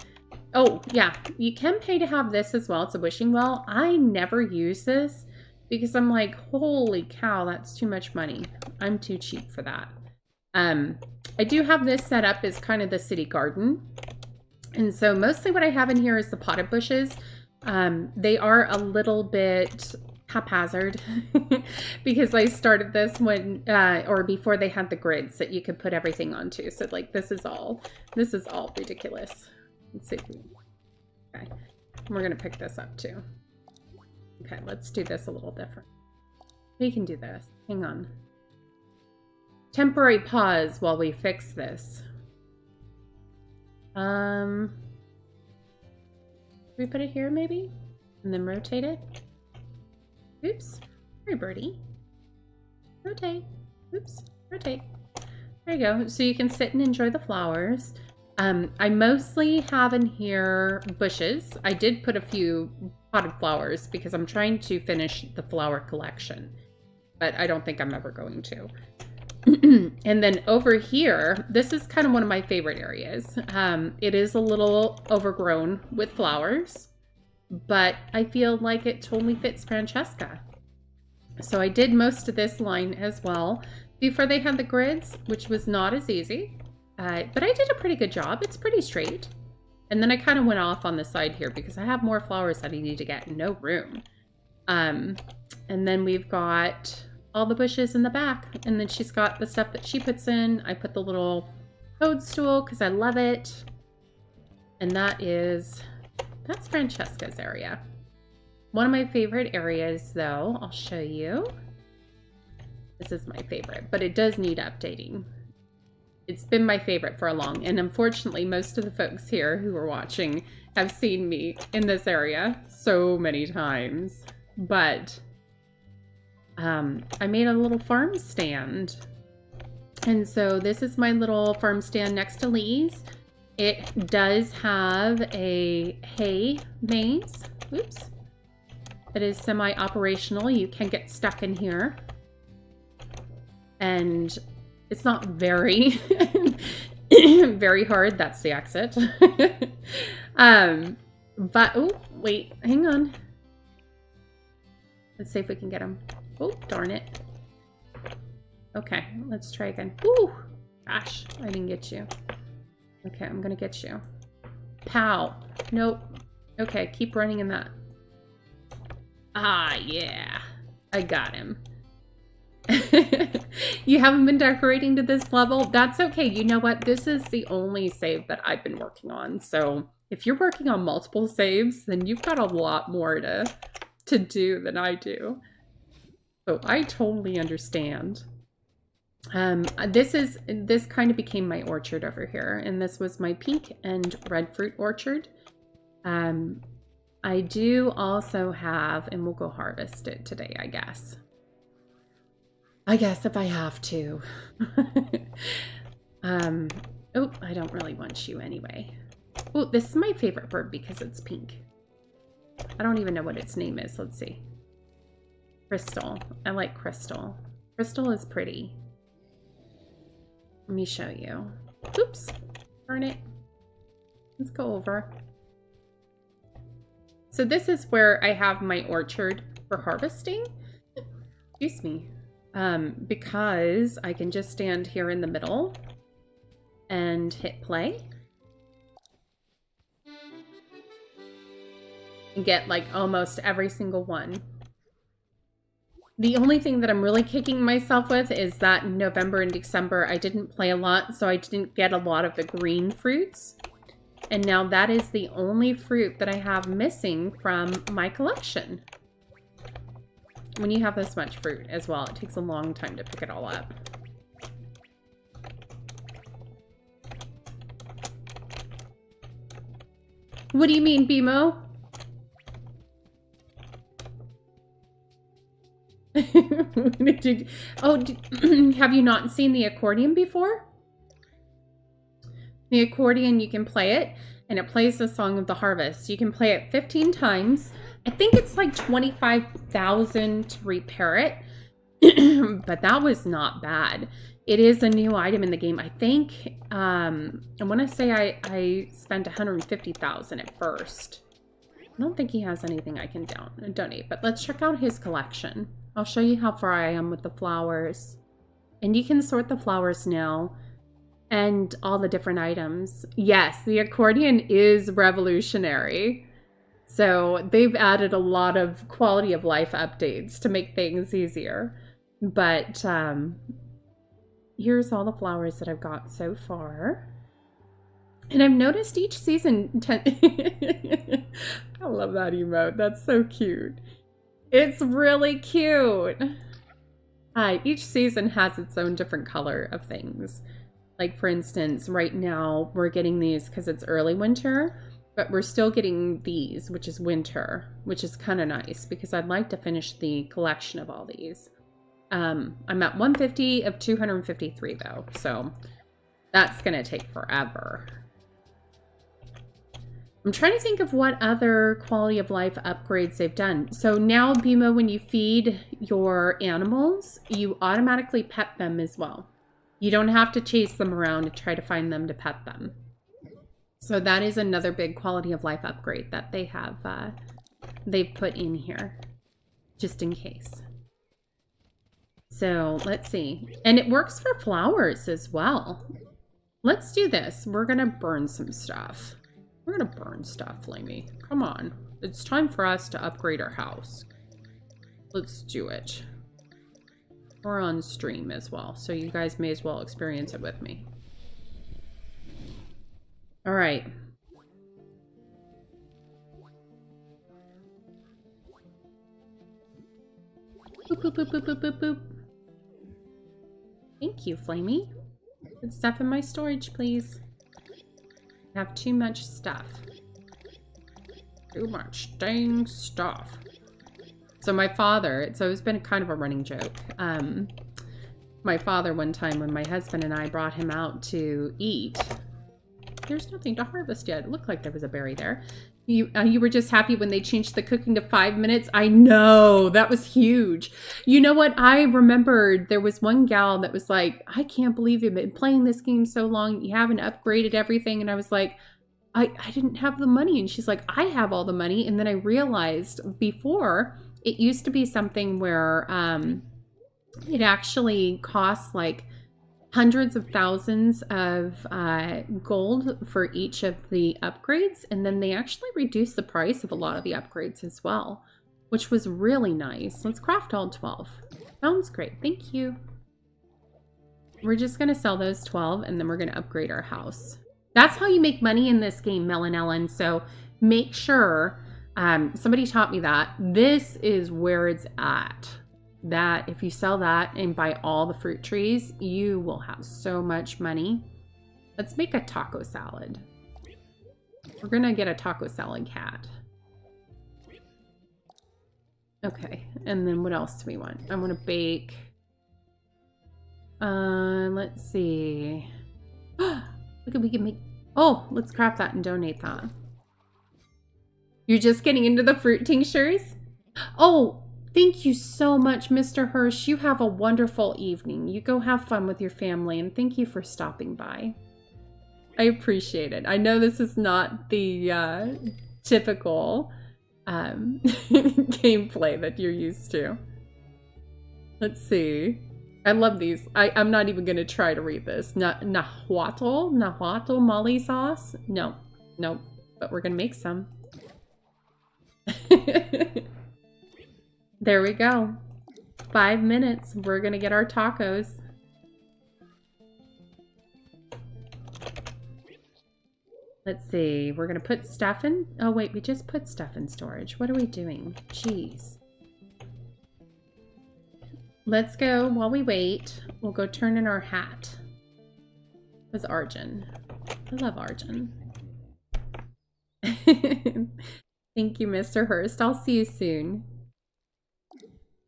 Oh, yeah, you can pay to have this as well. It's a wishing well. I never use this because I'm like, holy cow, that's too much money. I'm too cheap for that. I do have this set up as kind of the city garden. And so mostly what I have in here is the potted bushes. They are a little bit haphazard because I started this when or before they had the grids that you could put everything onto. So like this is all ridiculous. Let's see. Okay, we're gonna pick this up too. Okay, let's do this a little different. We can do this. Hang on. Temporary pause while we fix this. We put it here maybe? And then rotate it? Oops. Sorry, birdie. Rotate. Oops. Rotate. There you go. So you can sit and enjoy the flowers. I mostly have in here bushes. I did put a few potted flowers because I'm trying to finish the flower collection. But I don't think I'm ever going to. And then over here, this is kind of one of my favorite areas. It is a little overgrown with flowers, but I feel like it totally fits Francesca. So I did most of this line as well before they had the grids, which was not as easy, but I did a pretty good job. It's pretty straight. And then I kind of went off on the side here because I have more flowers that I need to get, no room. And then we've got all the bushes in the back, and then she's got the stuff that she puts in. I put the little toadstool because I love it. And that's Francesca's area. One of my favorite areas though, I'll show you. This is my favorite, but it does need updating. It's been my favorite for a long, and unfortunately most of the folks here who are watching have seen me in this area so many times. But I made a little farm stand. And so this is my little farm stand next to Lee's. It does have a hay maze. Oops. It is semi-operational. You can get stuck in here. And it's not very, very hard. That's the exit. But, oh, wait, hang on. Let's see if we can get him. Oh, darn it. Okay, let's try again. Ooh, gosh, I didn't get you. Okay, I'm gonna get you. Pow. Nope. Okay, keep running in that. Ah, yeah. I got him. You haven't been decorating to this level? That's okay. You know what? This is the only save that I've been working on. So if you're working on multiple saves, then you've got a lot more to do than I do. So I totally understand. This kind of became my orchard over here, and this was my pink and red fruit orchard. I do also have, and we'll go harvest it today, I guess. I guess if I have to. Oh, I don't really want you anyway. Oh, this is my favorite bird because it's pink. I don't even know what its name is. Let's see. Crystal. I like Crystal. Crystal is pretty. Let me show you. Oops. Darn it. Let's go over. So this is where I have my orchard for harvesting. Excuse me. Because I can just stand here in the middle and hit play. And get like almost every single one. The only thing that I'm really kicking myself with is that in November and December I didn't play a lot, so I didn't get a lot of the green fruits. And now that is the only fruit that I have missing from my collection. When you have this much fruit as well, it takes a long time to pick it all up. What do you mean, BMO? Have you not seen the accordion before? The accordion, you can play it, and it plays the Song of the Harvest. You can play it 15 times. I think it's like 25,000 to repair it, but that was not bad. It is a new item in the game. I think, I want to say I spent 150,000 at first. I don't think he has anything I can donate, but let's check out his collection. I'll show you how far I am with the flowers. And you can sort the flowers now and all the different items. Yes, the accordion is revolutionary. So they've added a lot of quality of life updates to make things easier. But here's all the flowers that I've got so far. And I've noticed each season... I love that emote. That's so cute. It's really cute. Each season has its own different color of things. Like, for instance, right now we're getting these because it's early winter, but we're still getting these, which is winter, which is kind of nice because I'd like to finish the collection of all these. I'm at 150 of 253 though, so that's going to take forever. I'm trying to think of what other quality of life upgrades they've done. So now, Bimo, when you feed your animals, you automatically pet them as well. You don't have to chase them around and try to find them to pet them. So that is another big quality of life upgrade that they have, they've put in here, just in case. So let's see. And it works for flowers as well. Let's do this. We're going to burn some stuff. We're going to burn stuff, Flamey. Come on. It's time for us to upgrade our house. Let's do it. We're on stream as well, so you guys may as well experience it with me. All right. Boop, boop, boop, boop, boop, boop, boop. Thank you, Flamey. Put stuff in my storage, please. I have too much stuff. Too much dang stuff. So my father, it's been kind of a running joke. My father, one time when my husband and I brought him out to eat, there's nothing to harvest yet. It looked like there was a berry there. You were just happy when they changed the cooking to 5 minutes. I know, that was huge. You know what? I remembered there was one gal that was like, I can't believe you've been playing this game so long. You haven't upgraded everything. And I was like, I didn't have the money. And she's like, I have all the money. And then I realized before, it used to be something where it actually costs like hundreds of thousands of gold for each of the upgrades, and then they actually reduced the price of a lot of the upgrades as well, which was really nice. Let's craft all 12. Sounds great. Thank you. We're just going to sell those 12, and then we're going to upgrade our house. That's how you make money in this game, Melanellin. So make sure, somebody taught me that. This is where it's at. That if you sell that and buy all the fruit trees, you will have so much money. Let's make a taco salad. We're gonna get a taco salad cat. Okay, and then what else do we want? I want to bake. Let's see. Look at, we can make, oh, let's craft that and donate that. You're just getting into the fruit tinctures? Oh, thank you so much, Mr. Hirsch. You have a wonderful evening. You go have fun with your family, and thank you for stopping by. I appreciate it. I know this is not the typical gameplay that you're used to. Let's see. I love these. I'm not even going to try to read this. Nahuatl Molly sauce? No. Nope. But we're going to make some. There we go. 5 minutes. We're gonna get our tacos. Let's see. We're gonna put stuff in. Oh wait, we just put stuff in storage. What are we doing? Jeez. Let's go while we wait. We'll go turn in our hat. It was Arjun. I love Arjun. Thank you, Mr. Hurst. I'll see you soon.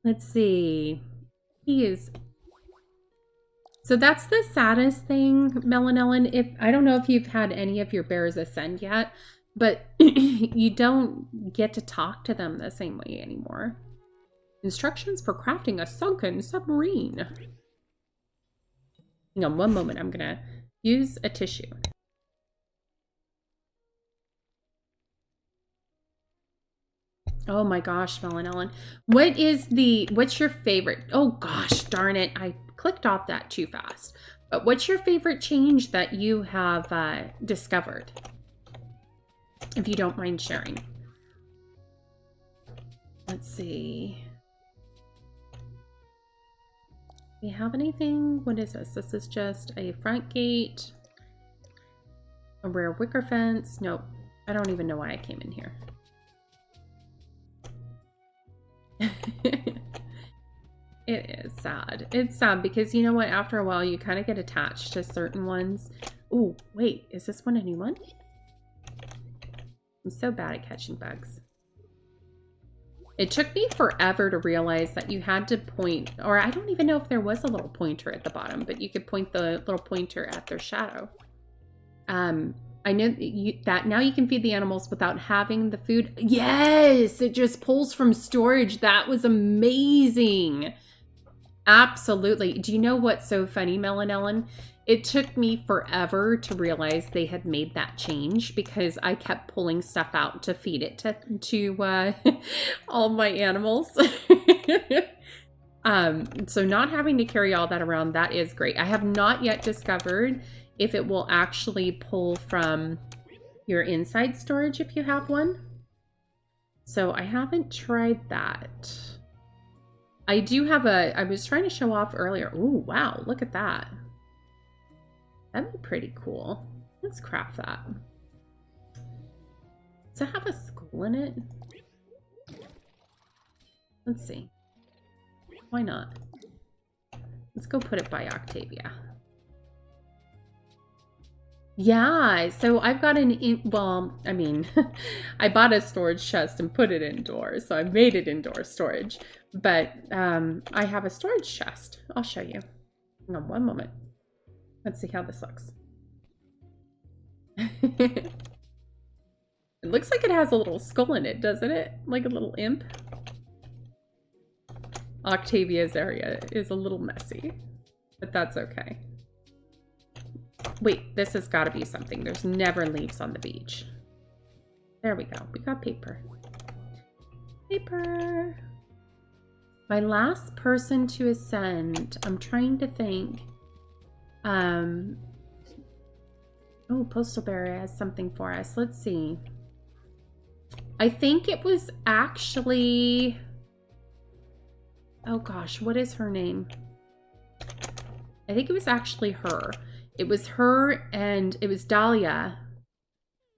Let's see. He is... So that's the saddest thing, Melanellin. I don't know if you've had any of your bears ascend yet, but you don't get to talk to them the same way anymore. Instructions for crafting a sunken submarine. Hang on one moment. I'm going to use a tissue. Oh my gosh, Mel and Ellen. What's your favorite? Oh gosh, darn it. I clicked off that too fast. But what's your favorite change that you have discovered? If you don't mind sharing. Let's see. Do we have anything? What is this? This is just a front gate. A rare wicker fence. Nope. I don't even know why I came in here. It is sad. It's sad because you know what? After a while, you kind of get attached to certain ones. Oh, wait. Is this one a new one? I'm so bad at catching bugs. It took me forever to realize that you had to point, or I don't even know if there was a little pointer at the bottom, but you could point the little pointer at their shadow. I know that now you can feed the animals without having the food. Yes, it just pulls from storage. That was amazing. Absolutely. Do you know what's so funny, Mel and Ellen? It took me forever to realize they had made that change because I kept pulling stuff out to feed it to all my animals. So not having to carry all that around, that is great. I have not yet discovered if it will actually pull from your inside storage if you have one. So I haven't tried that. I do have I was trying to show off earlier. Ooh, wow, look at that. That'd be pretty cool. Let's craft that. Does it have a skull in it? Let's see. Why not? Let's go put it by Octavia. Yeah, so I've got well, I mean, I bought a storage chest and put it indoors, so I made it indoor storage. But I have a storage chest. I'll show you. Hang on one moment. Let's see how this looks. It looks like it has a little skull in it, doesn't it? Like a little imp. Octavia's area is a little messy, but that's okay. Wait, this has got to be something. There's never leaves on the beach. There we go. We got paper. Paper. My last person to ascend. I'm trying to think. Oh, Postal Bearer has something for us. Let's see. I think it was actually... Oh gosh, what is her name? I think it was actually her. It was her and it was Dahlia.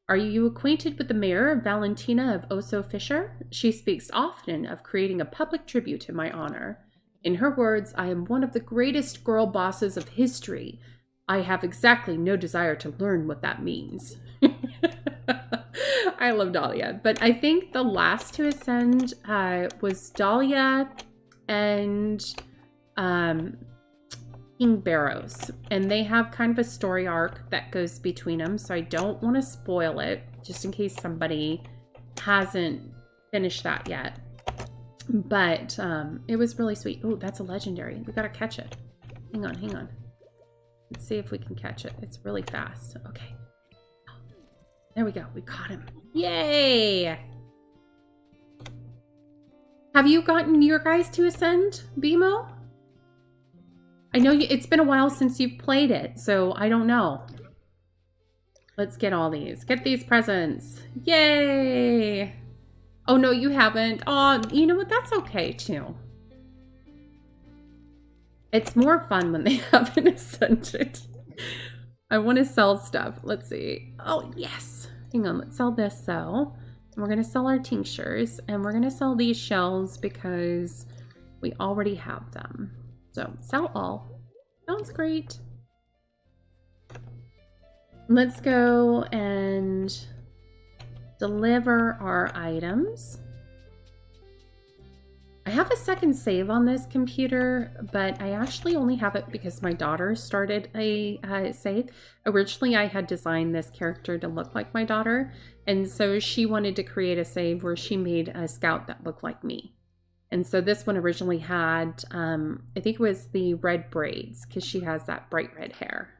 Are you acquainted with the mayor, Valentina of Oso Fisher? She speaks often of creating a public tribute in my honor. In her words, I am one of the greatest girl bosses of history. I have exactly no desire to learn what that means. I love Dahlia. But I think the last to ascend was Dahlia and King Barrows. And they have kind of a story arc that goes between them. So I don't want to spoil it, just in case somebody hasn't finished that yet. But it was really sweet. Oh, that's a legendary. We got to catch it. Hang on, hang on. Let's see if we can catch it. It's really fast. Okay. There we go. We caught him. Yay! Have you gotten your guys to ascend, BMO? I know it's been a while since you've played it, so I don't know. Let's get all these. Get these presents. Yay! Oh, no, you haven't. Oh, you know what? That's okay, too. It's more fun when they haven't ascended. I want to sell stuff. Let's see. Oh, yes. Hang on. Let's sell this, though. And we're going to sell our tinctures. And we're going to sell these shells because we already have them. So, sell all. Sounds great. Let's go and deliver our items. I have a second save on this computer, but I actually only have it because my daughter started a save. Originally, I had designed this character to look like my daughter, and so she wanted to create a save where she made a scout that looked like me. And so this one originally had, I think it was the red braids because she has that bright red hair.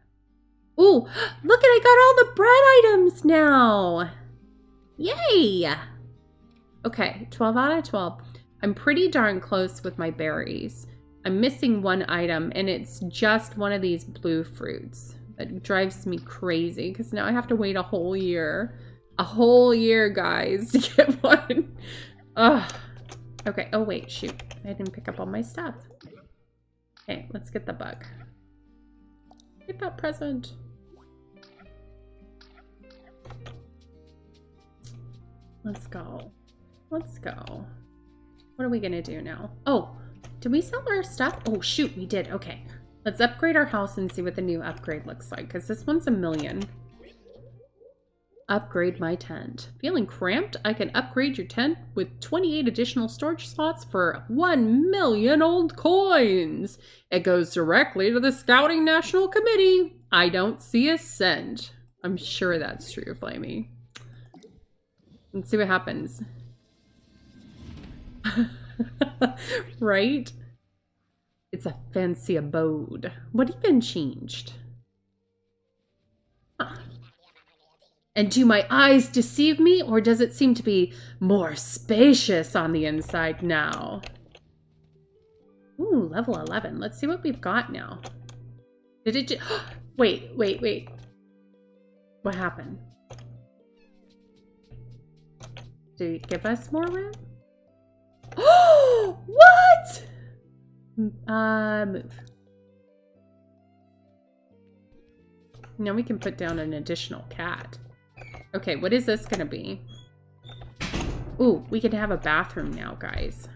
Ooh, look at, I got all the bread items now. Yay. Okay, 12 out of 12. I'm pretty darn close with my berries. I'm missing one item, and it's just one of these blue fruits. That drives me crazy because now I have to wait a whole year. A whole year, guys, to get one. Ugh. Okay, oh wait, shoot. I didn't pick up all my stuff. Okay, let's get the bug. Get that present. Let's go. Let's go. What are we gonna do now? Oh, did we sell our stuff? Oh shoot, we did. Okay. Let's upgrade our house and see what the new upgrade looks like, because this one's $1 million. Upgrade my tent. Feeling cramped? I can upgrade your tent with 28 additional storage slots for 1 million old coins. It goes directly to the Scouting National Committee. I don't see a cent. I'm sure that's true, Flamey. Let's see what happens. Right? It's a fancy abode. What even changed? Huh. And do my eyes deceive me, or does it seem to be more spacious on the inside now? Ooh, level 11. Let's see what we've got now. Did it just... Wait. What happened? Did it give us more room? Oh, what? Move. Now we can put down an additional cat. Okay, what is this gonna be? Ooh, we can have a bathroom now, guys.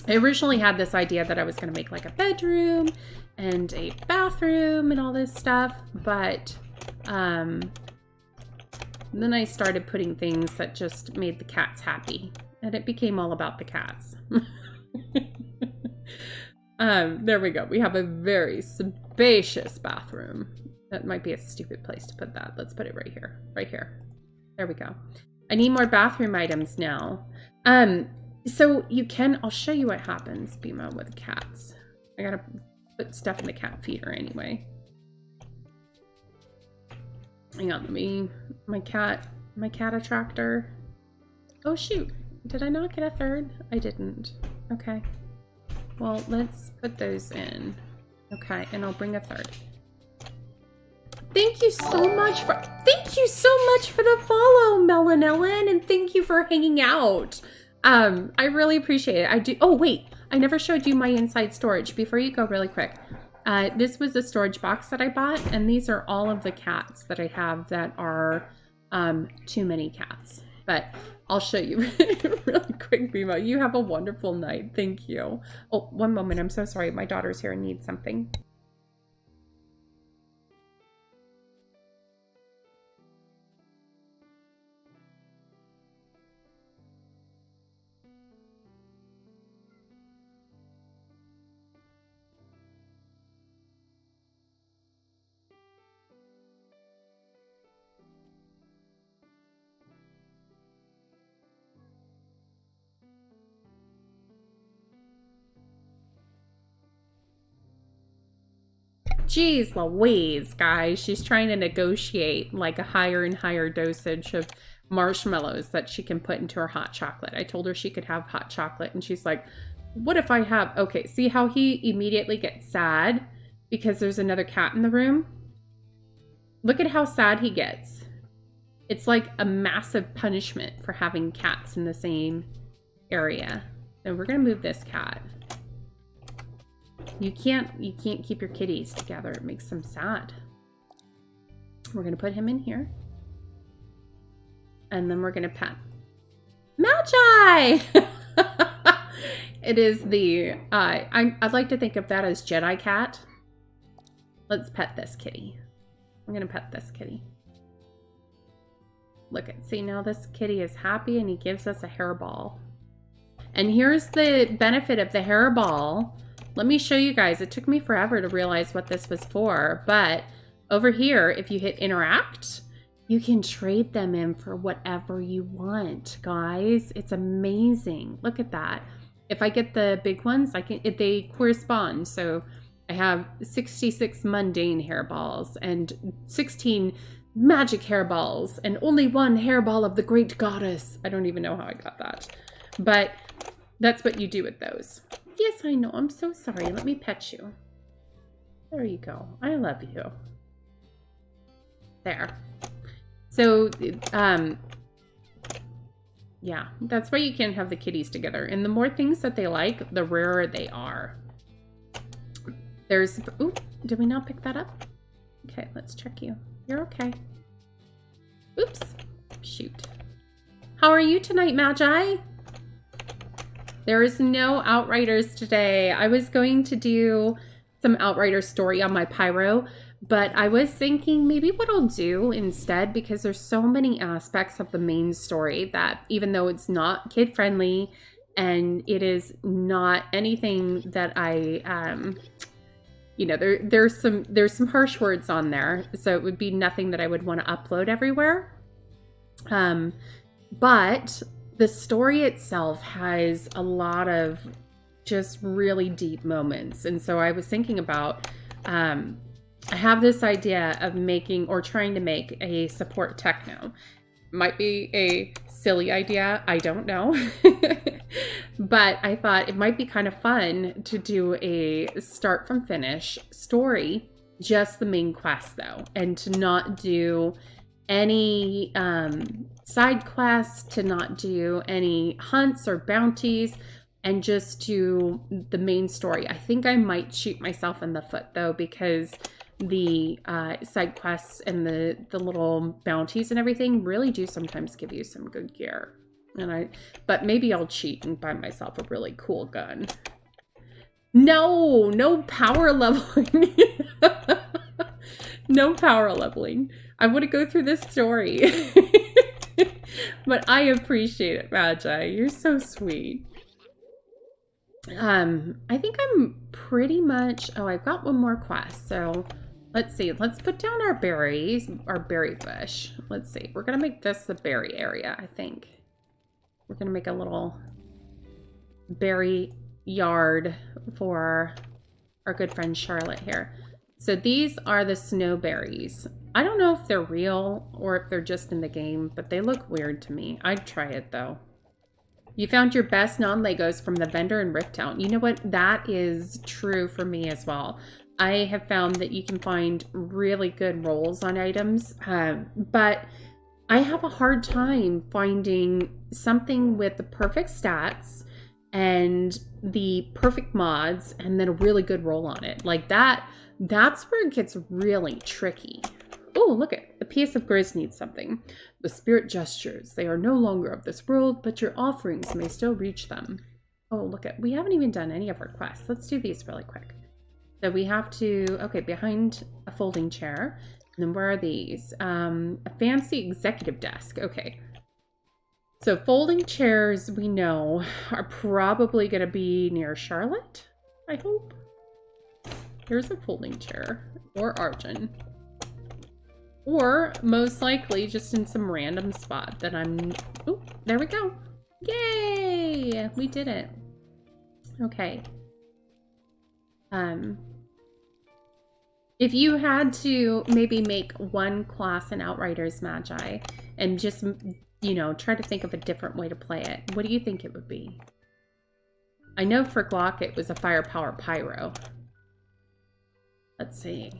I originally had this idea that I was gonna make like a bedroom and a bathroom and all this stuff, but then I started putting things that just made the cats happy, and it became all about the cats. There we go. We have a very spacious bathroom. That might be a stupid place to put that. Let's put it right here. Right here. There we go. I need more bathroom items now. So you can... I'll show you what happens, Bima, with cats. I gotta put stuff in the cat feeder anyway. Hang on, let me... My cat attractor. Oh, shoot. Did I not get a third? I didn't. Okay. Well, let's put those in. Okay, and I'll bring a third. Thank you so much for the follow, Melanellen, and thank you for hanging out. I really appreciate it. I do. Oh wait, I never showed you my inside storage. Before you go, really quick. This was a storage box that I bought, and these are all of the cats that I have that are too many cats. But I'll show you really quick, Bima. You have a wonderful night. Thank you. Oh, one moment. I'm so sorry. My daughter's here and needs something. Jeez Louise, guys. She's trying to negotiate like a higher and higher dosage of marshmallows that she can put into her hot chocolate. I told her she could have hot chocolate, and she's like, what if I have... Okay, see how he immediately gets sad because there's another cat in the room? Look at how sad he gets. It's like a massive punishment for having cats in the same area. So we're gonna move this cat. You can't keep your kitties together. It makes them sad. We're gonna put him in here. And then we're gonna pet Magi! It is the, I'd like to think of that as Jedi cat. Let's pet this kitty. I'm gonna pet this kitty. Look at, see, now this kitty is happy and he gives us a hairball. And here's the benefit of the hairball. Let me show you guys. It took me forever to realize what this was for, but over here, if you hit interact, you can trade them in for whatever you want, guys. It's amazing. Look at that. If I get the big ones, they correspond. So I have 66 mundane hairballs and 16 magic hairballs and only one hairball of the great goddess. I don't even know how I got that. But that's what you do with those. Yes, I know. I'm so sorry. Let me pet you. There you go. I love you. There. So, yeah, that's why you can't have the kitties together. And the more things that they like, the rarer they are. There's, ooh, did we not pick that up? Okay, let's check you. You're okay. Oops. Shoot. How are you tonight, Magi? There is no Outriders today. I was going to do some Outriders story on my Pyro, but I was thinking maybe what I'll do instead, because there's so many aspects of the main story that even though it's not kid friendly and it is not anything that I, you know, there's some harsh words on there, so it would be nothing that I would want to upload everywhere. But the story itself has a lot of just really deep moments. And so I was thinking about, I have this idea of making or trying to make a support techno. Might be a silly idea, I don't know. But I thought it might be kind of fun to do a start from finish story, just the main quest though, and to not do any side quests, to not do any hunts or bounties, and just do the main story. I think I might shoot myself in the foot though, because the side quests and the little bounties and everything really do sometimes give you some good gear. But maybe I'll cheat and buy myself a really cool gun. No power leveling. No power leveling. I want to go through this story. But I appreciate it, Magi. You're so sweet. I think I'm pretty much, oh, I've got one more quest. So let's see. Let's put down our berries, our berry bush. Let's see. We're going to make this the berry area, I think. We're going to make a little berry yard for our good friend Charlotte here. So these are the snowberries. I don't know if they're real or if they're just in the game, but they look weird to me. I'd try it though. You found your best non-Legos from the vendor in Rifttown. You know what? That is true for me as well. I have found that you can find really good rolls on items, but I have a hard time finding something with the perfect stats and the perfect mods and then a really good roll on it. Like that's where it gets really tricky. Oh, look at the piece of Grizz needs something. The spirit gestures. They are no longer of this world, but your offerings may still reach them. Oh, look at, we haven't even done any of our quests. Let's do these really quick. So we have to, okay, behind a folding chair. And then where are these? A fancy executive desk. Okay. So folding chairs, we know, are probably going to be near Charlotte, I hope. Here's a folding chair. Or Arjun. Or most likely just in some random spot that I'm... Oh, there we go. Yay! We did it. Okay. If you had to maybe make one class in Outriders Magi and just, you know, try to think of a different way to play it, what do you think it would be? I know for Glock it was a firepower pyro. Let's see.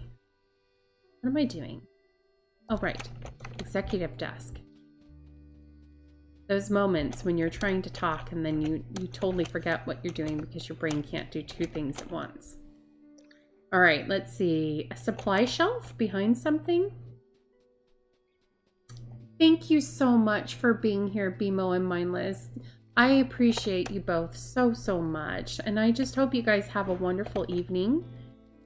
What am I doing? Oh, right. Executive desk. Those moments when you're trying to talk and then you totally forget what you're doing because your brain can't do two things at once. All right, let's see. A supply shelf behind something? Thank you so much for being here, BMO and Mindless. I appreciate you both so, so much. And I just hope you guys have a wonderful evening.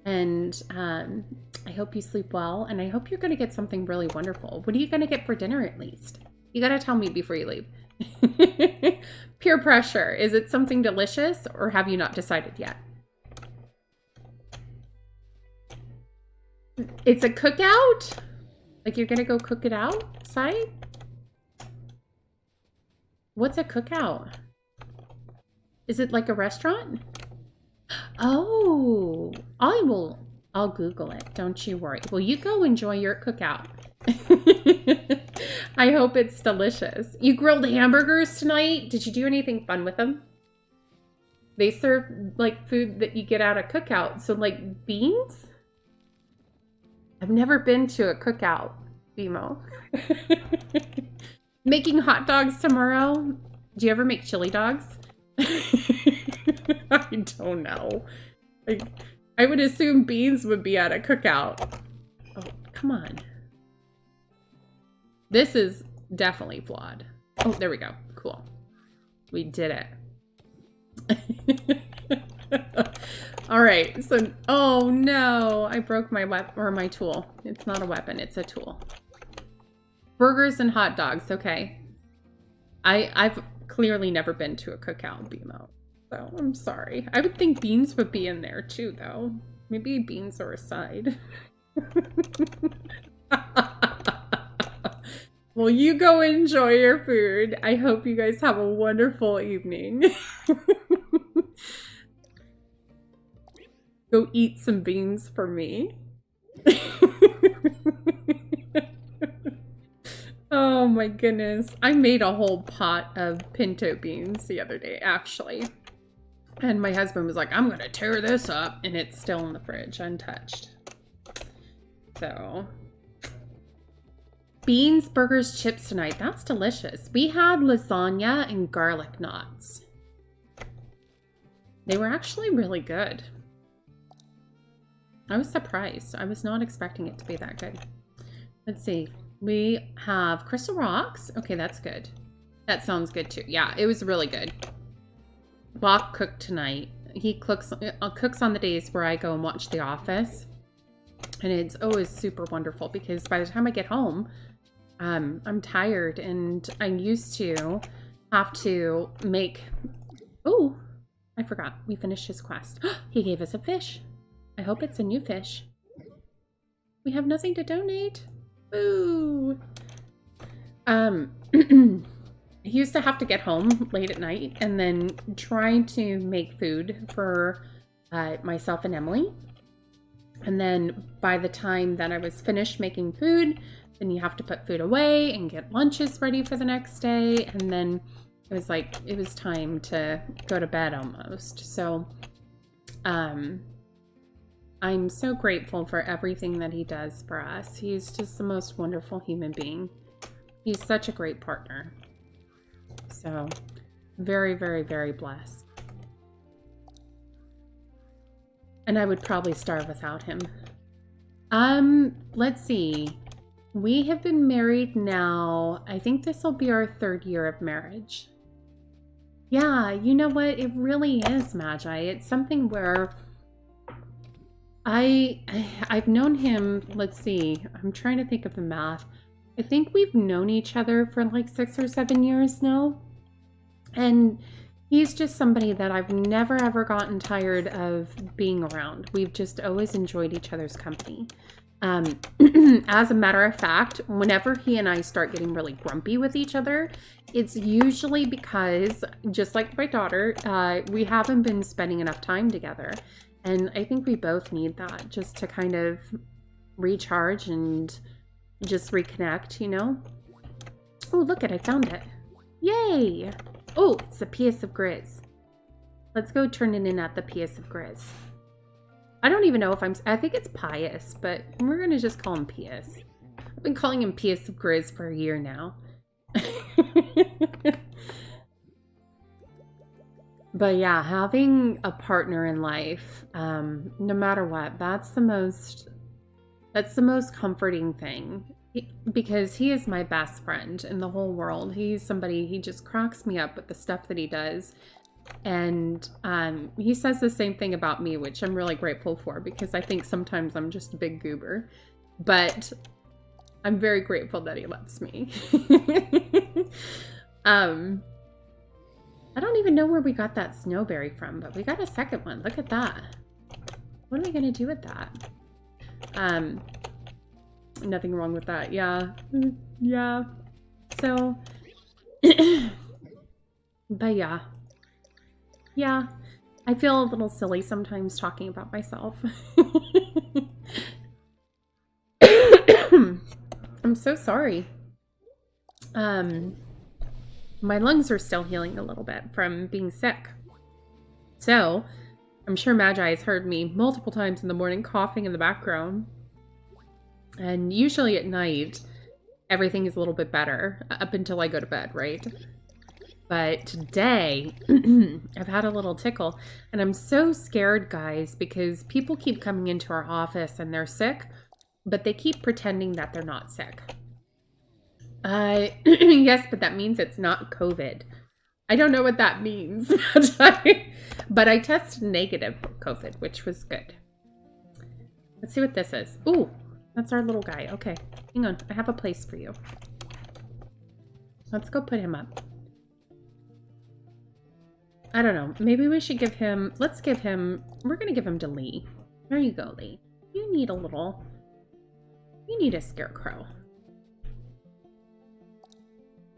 And I hope you sleep well. And I hope you're going to get something really wonderful. What are you going to get for dinner at least? You got to tell me before you leave. Peer pressure. Is it something delicious or have you not decided yet? It's a cookout? Like you're going to go cook it outside? What's a cookout? Is it like a restaurant? Oh, I'll Google it. Don't you worry. Well, you go enjoy your cookout. I hope it's delicious. You grilled hamburgers tonight? Did you do anything fun with them? They serve like food that you get out of cookout. So like beans? I've never been to a cookout, BMO. Making hot dogs tomorrow? Do you ever make chili dogs? I don't know. I would assume beans would be at a cookout. Oh, come on. This is definitely flawed. Oh, there we go. Cool. We did it. All right. So, oh no, I broke my weapon or my tool. It's not a weapon. It's a tool. Burgers and hot dogs. Okay. I've clearly never been to a cookout, BMO. So I'm sorry. I would think beans would be in there too, though. Maybe beans are a side. Well, you go enjoy your food. I hope you guys have a wonderful evening. Go eat some beans for me. Oh my goodness. I made a whole pot of pinto beans the other day, actually. And my husband was like, I'm gonna tear this up. And it's still in the fridge, untouched. So, beans, burgers, chips tonight. That's delicious. We had lasagna and garlic knots. They were actually really good. I was surprised. I was not expecting it to be that good. Let's see. We have Crystal Rocks. Okay, that's good. That sounds good too. Yeah, it was really good. Bach cooked tonight. He cooks on the days where I go and watch The Office. And it's always super wonderful because by the time I get home, I'm tired and I used to have to make... Oh, I forgot. We finished his quest. He gave us a fish. I hope it's a new fish. We have nothing to donate. Boo. He used to have to get home late at night and then try to make food for myself and Emily. And then by the time that I was finished making food, then you have to put food away and get lunches ready for the next day. And then it was like, it was time to go to bed almost. So, I'm so grateful for everything that he does for us. He's just the most wonderful human being. He's such a great partner. So, very, very, very blessed. And I would probably starve without him. Let's see. We have been married now. I think this will be our 3rd year of marriage. Yeah, you know what? It really is, Magi. It's something where I've known him, let's see, I'm trying to think of the math. I think we've known each other for like 6 or 7 years now. And he's just somebody that I've never ever gotten tired of being around. We've just always enjoyed each other's company. As a matter of fact, whenever he and I start getting really grumpy with each other, it's usually because, just like my daughter, we haven't been spending enough time together. And I think we both need that just to kind of recharge and just reconnect, you know? Oh, look it, I found it. Yay! Oh, it's a piece of Grizz. Let's go turn it in at the piece of Grizz. I don't even know if I think it's Pious, but we're going to just call him Pious. I've been calling him Piece of Grizz for a year now. But yeah, having a partner in life, no matter what, that's the most comforting thing. Because he is my best friend in the whole world. He's somebody, he just cracks me up with the stuff that he does. And he says the same thing about me, which I'm really grateful for because I think sometimes I'm just a big goober. But I'm very grateful that he loves me. I don't even know where we got that snowberry from, but we got a second one. Look at that. What am I going to do with that? Nothing wrong with that. Yeah. Yeah. So, but yeah. Yeah, I feel a little silly sometimes talking about myself. I'm so sorry. My lungs are still healing a little bit from being sick. So, I'm sure Magi has heard me multiple times in the morning coughing in the background. And usually at night, everything is a little bit better up until I go to bed, right? But today, I've had a little tickle, and I'm so scared, guys, because people keep coming into our office and they're sick, but they keep pretending that they're not sick. Yes, but that means it's not COVID. I don't know what that means, but I tested negative for COVID, which was good. Let's see what this is. Ooh, that's our little guy. Okay, hang on. I have a place for you. Let's go put him up. I don't know. Maybe we should give him... Let's give him... We're going to give him to Lee. There you go, Lee. You need a little... You need a scarecrow.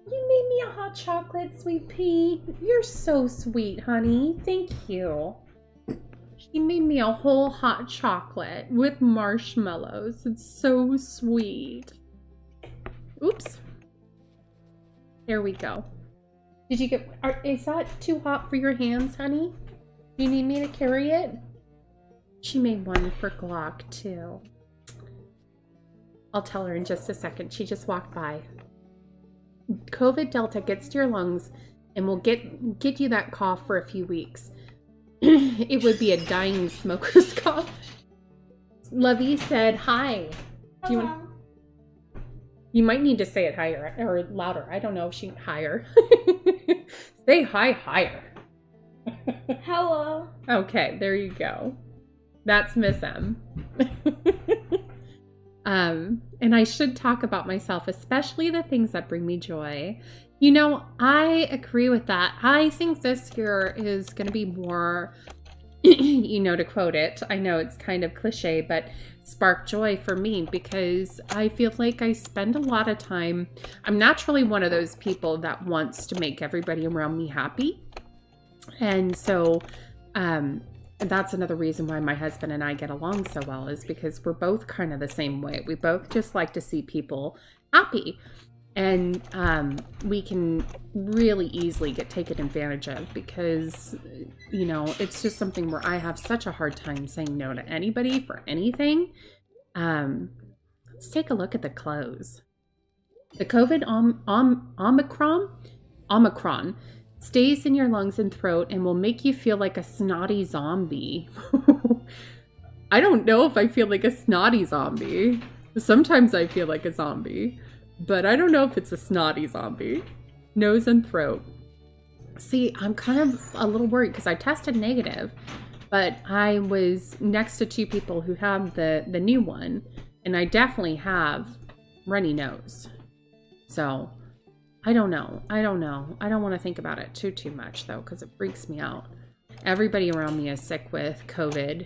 You made me a hot chocolate, sweet pea. You're so sweet, honey. Thank you. She made me a whole hot chocolate with marshmallows. It's so sweet. Oops. There we go. Did you get... is that too hot for your hands, honey? Do you need me to carry it? She made one for Glock, too. I'll tell her in just a second. She just walked by. COVID Delta gets to your lungs and will get you that cough for a few weeks. It would be a dying smoker's cough. Lovey said hi. Do you want... You might need to say it higher or louder. I don't know if she higher. Say hi higher. Hello. Okay, there you go. That's Miss M. And I should talk about myself, especially the things that bring me joy. You know, I agree with that. I think this year is going to be more, you know, to quote it, I know it's kind of cliche, but spark joy for me, because I feel like I spend a lot of time. I'm naturally one of those people that wants to make everybody around me happy. And so, that's another reason why my husband and I get along so well, is because we're both kind of the same way. We both just like to see people happy. And we can really easily get taken advantage of because, you know, it's just something where I have such a hard time saying no to anybody for anything. Let's take a look at the clothes. The COVID Omicron stays in your lungs and throat and will make you feel like a snotty zombie. I don't know if I feel like a snotty zombie. Sometimes I feel like a zombie, but I don't know if it's a snotty zombie. Nose and throat. See, I'm kind of a little worried because I tested negative, but I was next to two people who have the new one, and I definitely have runny nose. So I don't know. I don't want to think about it too much, though, because it freaks me out. Everybody around me is sick with COVID.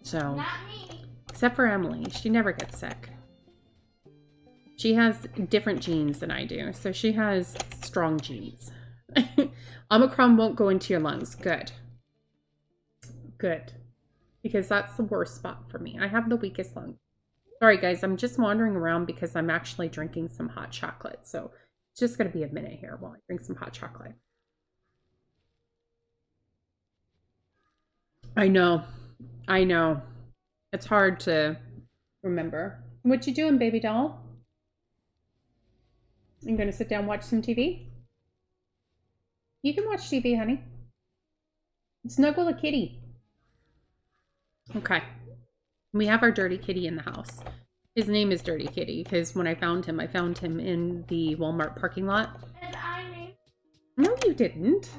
So, Not me. except for Emily. She never gets sick. She has different genes than I do. So she has strong genes. Omicron won't go into your lungs. Good. Good. Because that's the worst spot for me. I have the weakest lung. Sorry, guys. I'm just wandering around because I'm actually drinking some hot chocolate. So it's just going to be a minute here while I drink some hot chocolate. I know. It's hard to remember. What you doing, baby doll? You going to sit down and watch some TV? You can watch TV, honey. Snuggle a kitty. Okay. We have our dirty kitty in the house. His name is Dirty Kitty because when I found him in the Walmart parking lot. And I named... No, you didn't.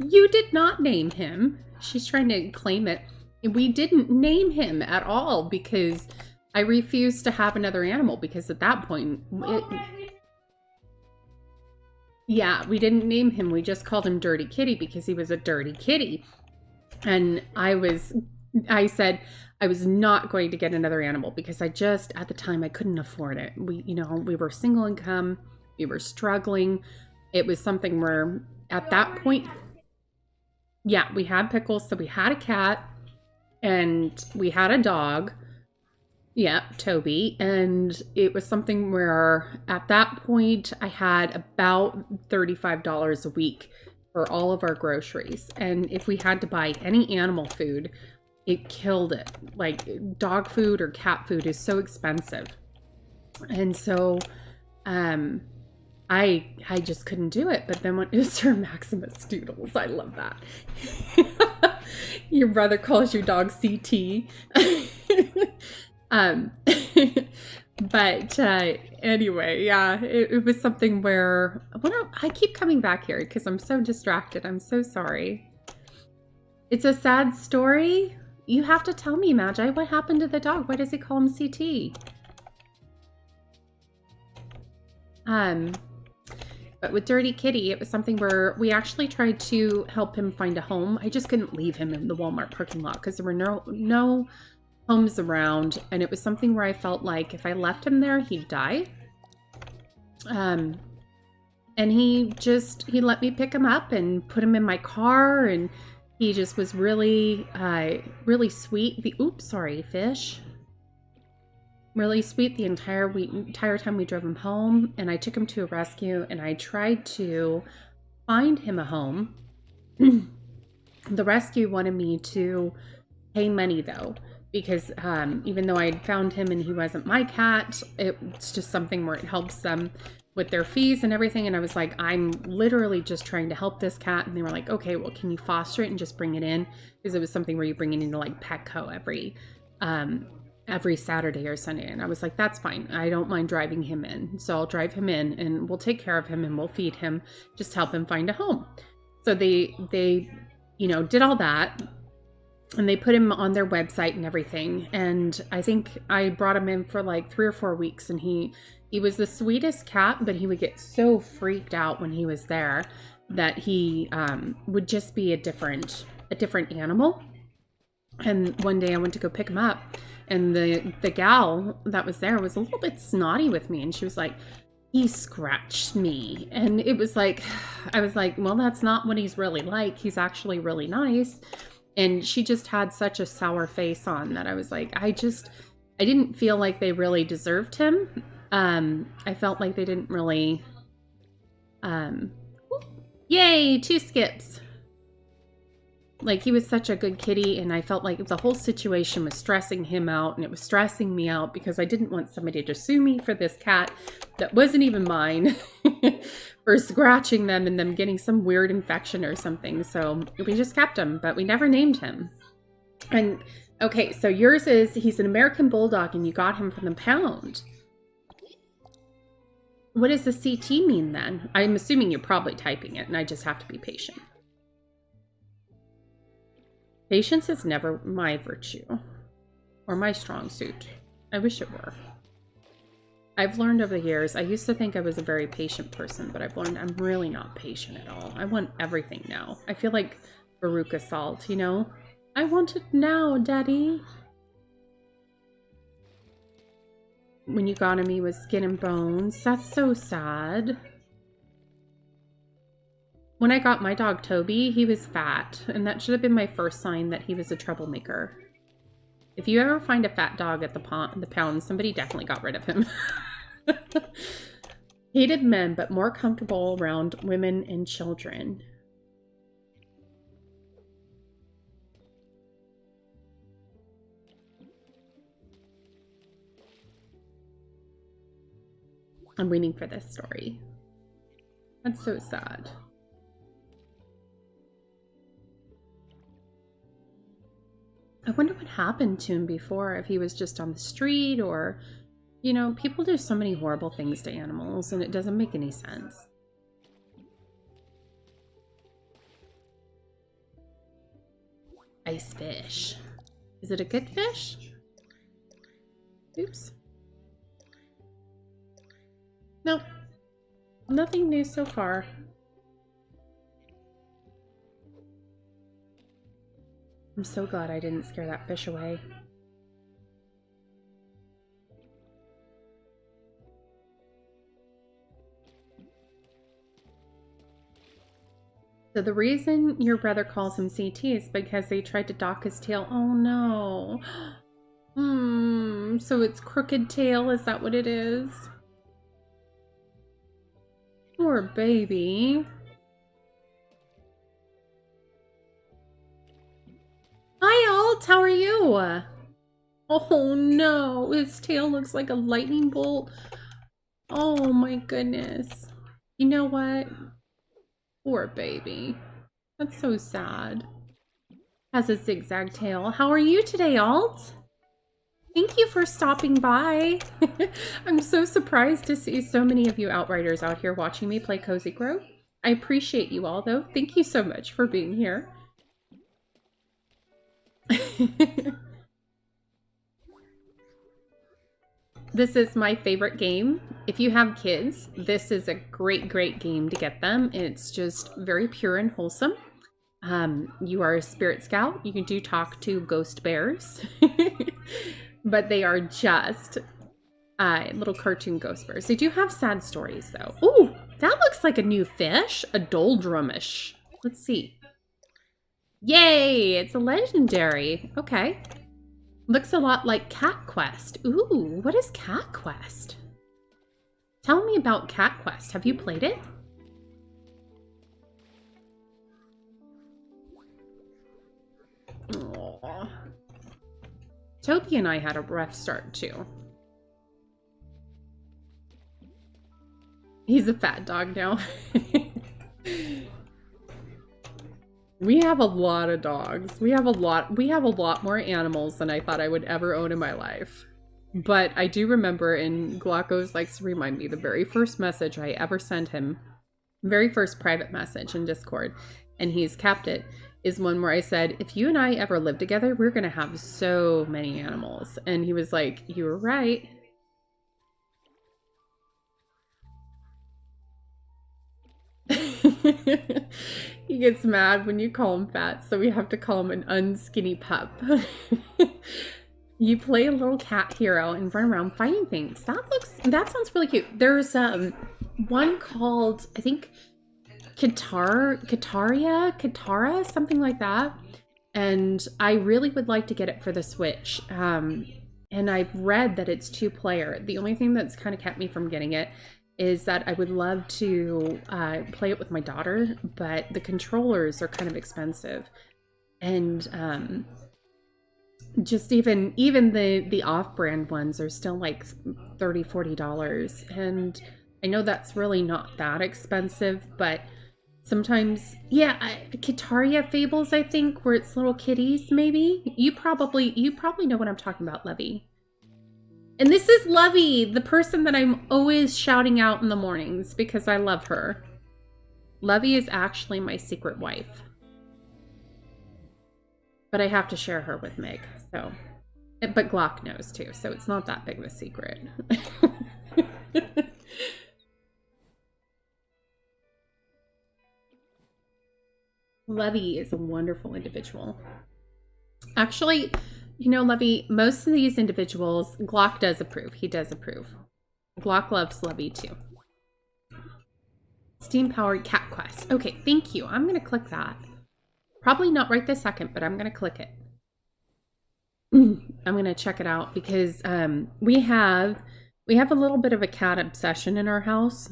You did not name him. She's trying to claim it. We didn't name him at all because I refused to have another animal because at that point... Yeah, we didn't name him. We just called him Dirty Kitty because he was a dirty kitty. And I said I was not going to get another animal because at the time, I couldn't afford it. We were single income. We were struggling. It was something where at that point, Yeah, we had Pickles. So we had a cat and we had a dog. Yeah, Toby. And it was something where at that point I had about $35 a week for all of our groceries. And if we had to buy any animal food, it killed it. Like dog food or cat food is so expensive. And so I just couldn't do it. But then when it was Sir Maximus Doodles, I love that. Your brother calls your dog CT. um but anyway, yeah, it was something where I keep coming back here because I'm so distracted. I'm so sorry. It's a sad story. You have to tell me, Magi, what happened to the dog? Why does he call him CT? But with Dirty Kitty, it was something where we actually tried to help him find a home. I just couldn't leave him in the Walmart parking lot because there were no homes around, and it was something where I felt like if I left him there, he'd die. And he let me pick him up and put him in my car, and he just was really, really sweet. Fish. Really sweet the entire time we drove him home, and I took him to a rescue, and I tried to find him a home. The rescue wanted me to pay money though, because even though I had found him and he wasn't my cat, it's just something where it helps them with their fees and everything. And I was like, I'm literally just trying to help this cat. And they were like, okay, well, can you foster it and just bring it in? Because it was something where you bring it into like Petco every Saturday or Sunday. And I was like, that's fine. I don't mind driving him in. So I'll drive him in and we'll take care of him and we'll feed him, just help him find a home. So they did all that. And they put him on their website and everything. And I think I brought him in for like 3 or 4 weeks. And he was the sweetest cat, but he would get so freaked out when he was there that he would just be a different animal. And one day I went to go pick him up. And the gal that was there was a little bit snotty with me. And she was like, he scratched me. And it was like, I was like, well, that's not what he's really like. He's actually really nice. And she just had such a sour face on that I was like, I didn't feel like they really deserved him. I felt like they didn't really, yay, 2 skips. Like he was such a good kitty, and I felt like the whole situation was stressing him out, and it was stressing me out because I didn't want somebody to sue me for this cat that wasn't even mine for scratching them and them getting some weird infection or something. So we just kept him, but we never named him. And okay, so yours is, he's an American Bulldog and you got him from the pound. What does the CT mean then? I'm assuming you're probably typing it and I just have to be patient. Patience is never my virtue or my strong suit. I wish it were. I've learned over the years, I used to think I was a very patient person, but I've learned I'm really not patient at all. I want everything now. I feel like Veruca Salt, you know? I want it now, Daddy. When you got him, he was skin and bones. That's so sad. When I got my dog Toby, he was fat, and that should have been my first sign that he was a troublemaker. If you ever find a fat dog at the pound, somebody definitely got rid of him. Hated men, but more comfortable around women and children. I'm waiting for this story. That's so sad. I wonder what happened to him before, if he was just on the street or, you know, people do so many horrible things to animals and it doesn't make any sense. Ice fish. Is it a good fish? Oops. Nope. Nothing new so far. I'm so glad I didn't scare that fish away. So the reason your brother calls him CT is because they tried to dock his tail. Oh no. So it's crooked tail, is that what it is? Poor baby. Hi Alt, how are you? Oh no, his tail looks like a lightning bolt. Oh my goodness. You know what? Poor baby. That's so sad. Has a zigzag tail. How are you today, Alt? Thank you for stopping by. I'm so surprised to see so many of you Outriders out here watching me play Cozy Grove. I appreciate you all, though. Thank you so much for being here. This is my favorite game. If you have kids, this is a great, great game to get them. It's just very pure and wholesome. You are a spirit scout. You do talk to ghost bears. But they are just little cartoon ghost bears. They do have sad stories, though. Ooh, that looks like a new fish. A doldrumish. Let's see. Yay! It's a legendary. Okay. Looks a lot like Cat Quest. Ooh, what is Cat Quest? Tell me about Cat Quest. Have you played it? Aww. Toby and I had a rough start too. He's a fat dog now. We have a lot of dogs. We have a lot more animals than I thought I would ever own in my life. But I do remember, and Glockos likes to remind me, the very first message I ever sent him, very first private message in Discord, and he's kept it, is one where I said, if you and I ever live together, we're going to have so many animals. And he was like, you were right. He gets mad when you call him fat, so we have to call him an unskinny pup. You play a little cat hero and run around fighting things. That sounds really cute. There's one called, I think, Katara, something like that. And I really would like to get it for the Switch. And I've read that it's 2-player. The only thing that's kind of kept me from getting it is that I would love to play it with my daughter, but the controllers are kind of expensive. And just even the off-brand ones are still like $30-$40. And I know that's really not that expensive, but sometimes, yeah, Kitaria Fables, I think, where it's little kitties, maybe. You probably know what I'm talking about, Levy. And this is Lovey, the person that I'm always shouting out in the mornings because I love her. Lovey is actually my secret wife. But I have to share her with Meg, so. But Glock knows too, so it's not that big of a secret. Levy is a wonderful individual. Actually, you know, Levy, most of these individuals, Glock does approve. He does approve. Glock loves Levy too. Steam-powered Cat Quest. Okay, thank you. I'm going to click that. Probably not right this second, but I'm going to click it. I'm going to check it out because we have a little bit of a cat obsession in our house.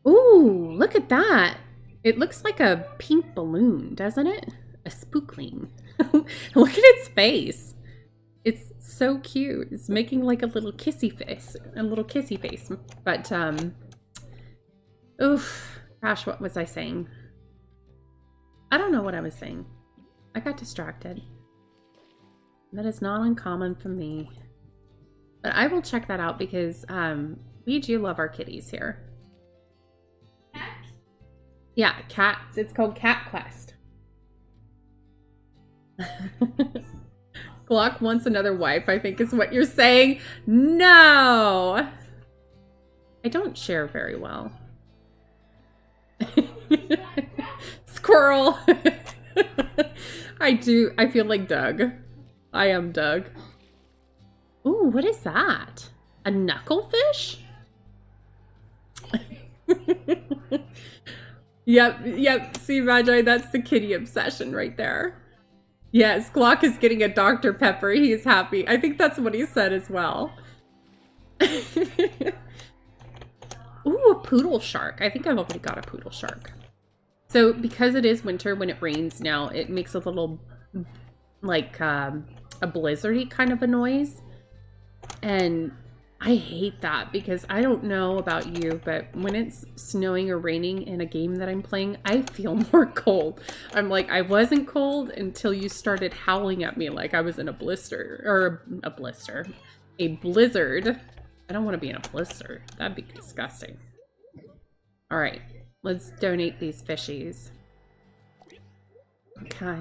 Ooh, look at that. It looks like a pink balloon, doesn't it? A spookling. Look at its face. It's so cute. It's making like a little kissy face. But, oof. Gosh, what was I saying? I don't know what I was saying. I got distracted. That is not uncommon for me. But I will check that out because we do love our kitties here. Cat? Yeah, cats. It's called Cat Quest. Glock wants another wife, I think is what you're saying. No! I don't share very well. Squirrel! I feel like Doug. I am Doug. Ooh, what is that? A knucklefish? Yep. See, Rajai, that's the kitty obsession right there. Yes, Glock is getting a Dr. Pepper. He is happy. I think that's what he said as well. Ooh, a poodle shark. I think I've already got a poodle shark. So because it is winter, when it rains now, it makes a little, like, a blizzardy kind of a noise. And I hate that because I don't know about you, but when it's snowing or raining in a game that I'm playing, I feel more cold. I'm like, I wasn't cold until you started howling at me like I was in a blister, or a blizzard. I don't want to be in a blister. That'd be disgusting. All right, let's donate these fishies. Okay.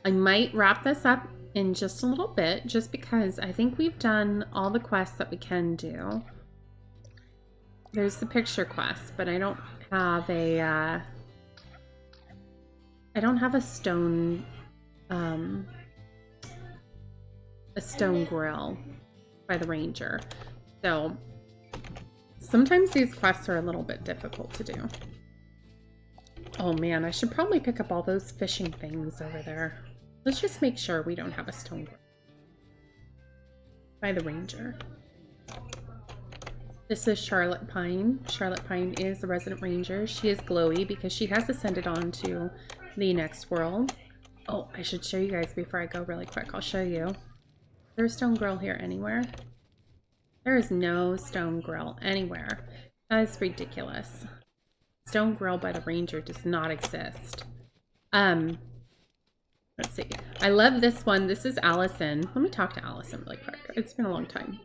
I might wrap this up in just a little bit, just because I think we've done all the quests that we can do. There's the picture quest, but I don't have a, stone, a stone grill by the ranger. So sometimes these quests are a little bit difficult to do. Oh man, I should probably pick up all those fishing things over there. Let's just make sure we don't have a stone grill by the ranger. This is Charlotte Pine. Charlotte Pine is the resident ranger. She is glowy because she has ascended on to the next world. Oh, I should show you guys before I go really quick. I'll show you. Is there a stone grill here anywhere? There is no stone grill anywhere. That is ridiculous. Stone grill by the ranger does not exist. Let's see. I love this one. This is Allison. Let me talk to Allison really quick. It's been a long time.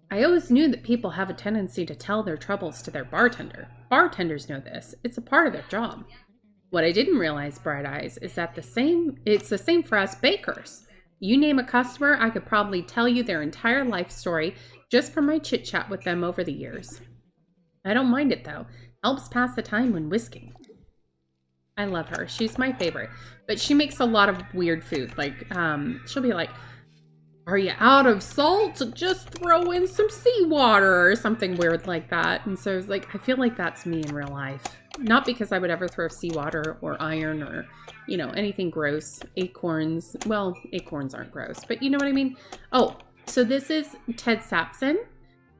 I always knew that people have a tendency to tell their troubles to their bartender. Bartenders know this. It's a part of their job. What I didn't realize, Bright Eyes, is that it's the same for us bakers. You name a customer, I could probably tell you their entire life story just from my chit-chat with them over the years. I don't mind it, though. Helps pass the time when whisking. I love her. She's my favorite. But she makes a lot of weird food. Like, she'll be like, are you out of salt? Just throw in some seawater or something weird like that. And so it's like, I feel like that's me in real life. Not because I would ever throw seawater or iron or, you know, anything gross. Acorns. Well, acorns aren't gross, but you know what I mean? Oh, so this is Ted Sapson.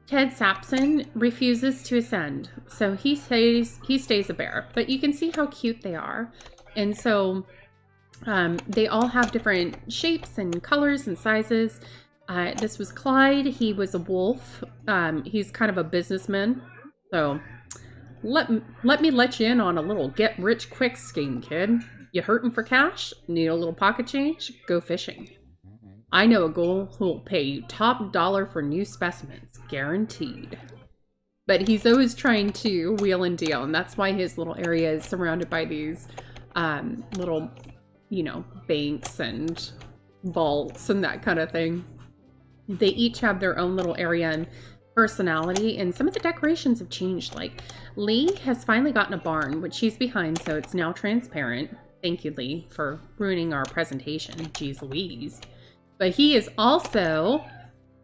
Ted Sapson refuses to ascend, so he stays a bear. But you can see how cute they are, and so they all have different shapes and colors and sizes. This was Clyde. He was a wolf. He's kind of a businessman. So let me let you in on a little get-rich-quick scheme, kid. You hurting for cash? Need a little pocket change? Go fishing. I know a girl who'll pay you top dollar for new specimens, guaranteed. But he's always trying to wheel and deal, and that's why his little area is surrounded by these little, you know, banks and vaults and that kind of thing. They each have their own little area and personality, and some of the decorations have changed. Like, Lee has finally gotten a barn, which she's behind, so it's now transparent. Thank you, Lee, for ruining our presentation. Jeez Louise. But he is also,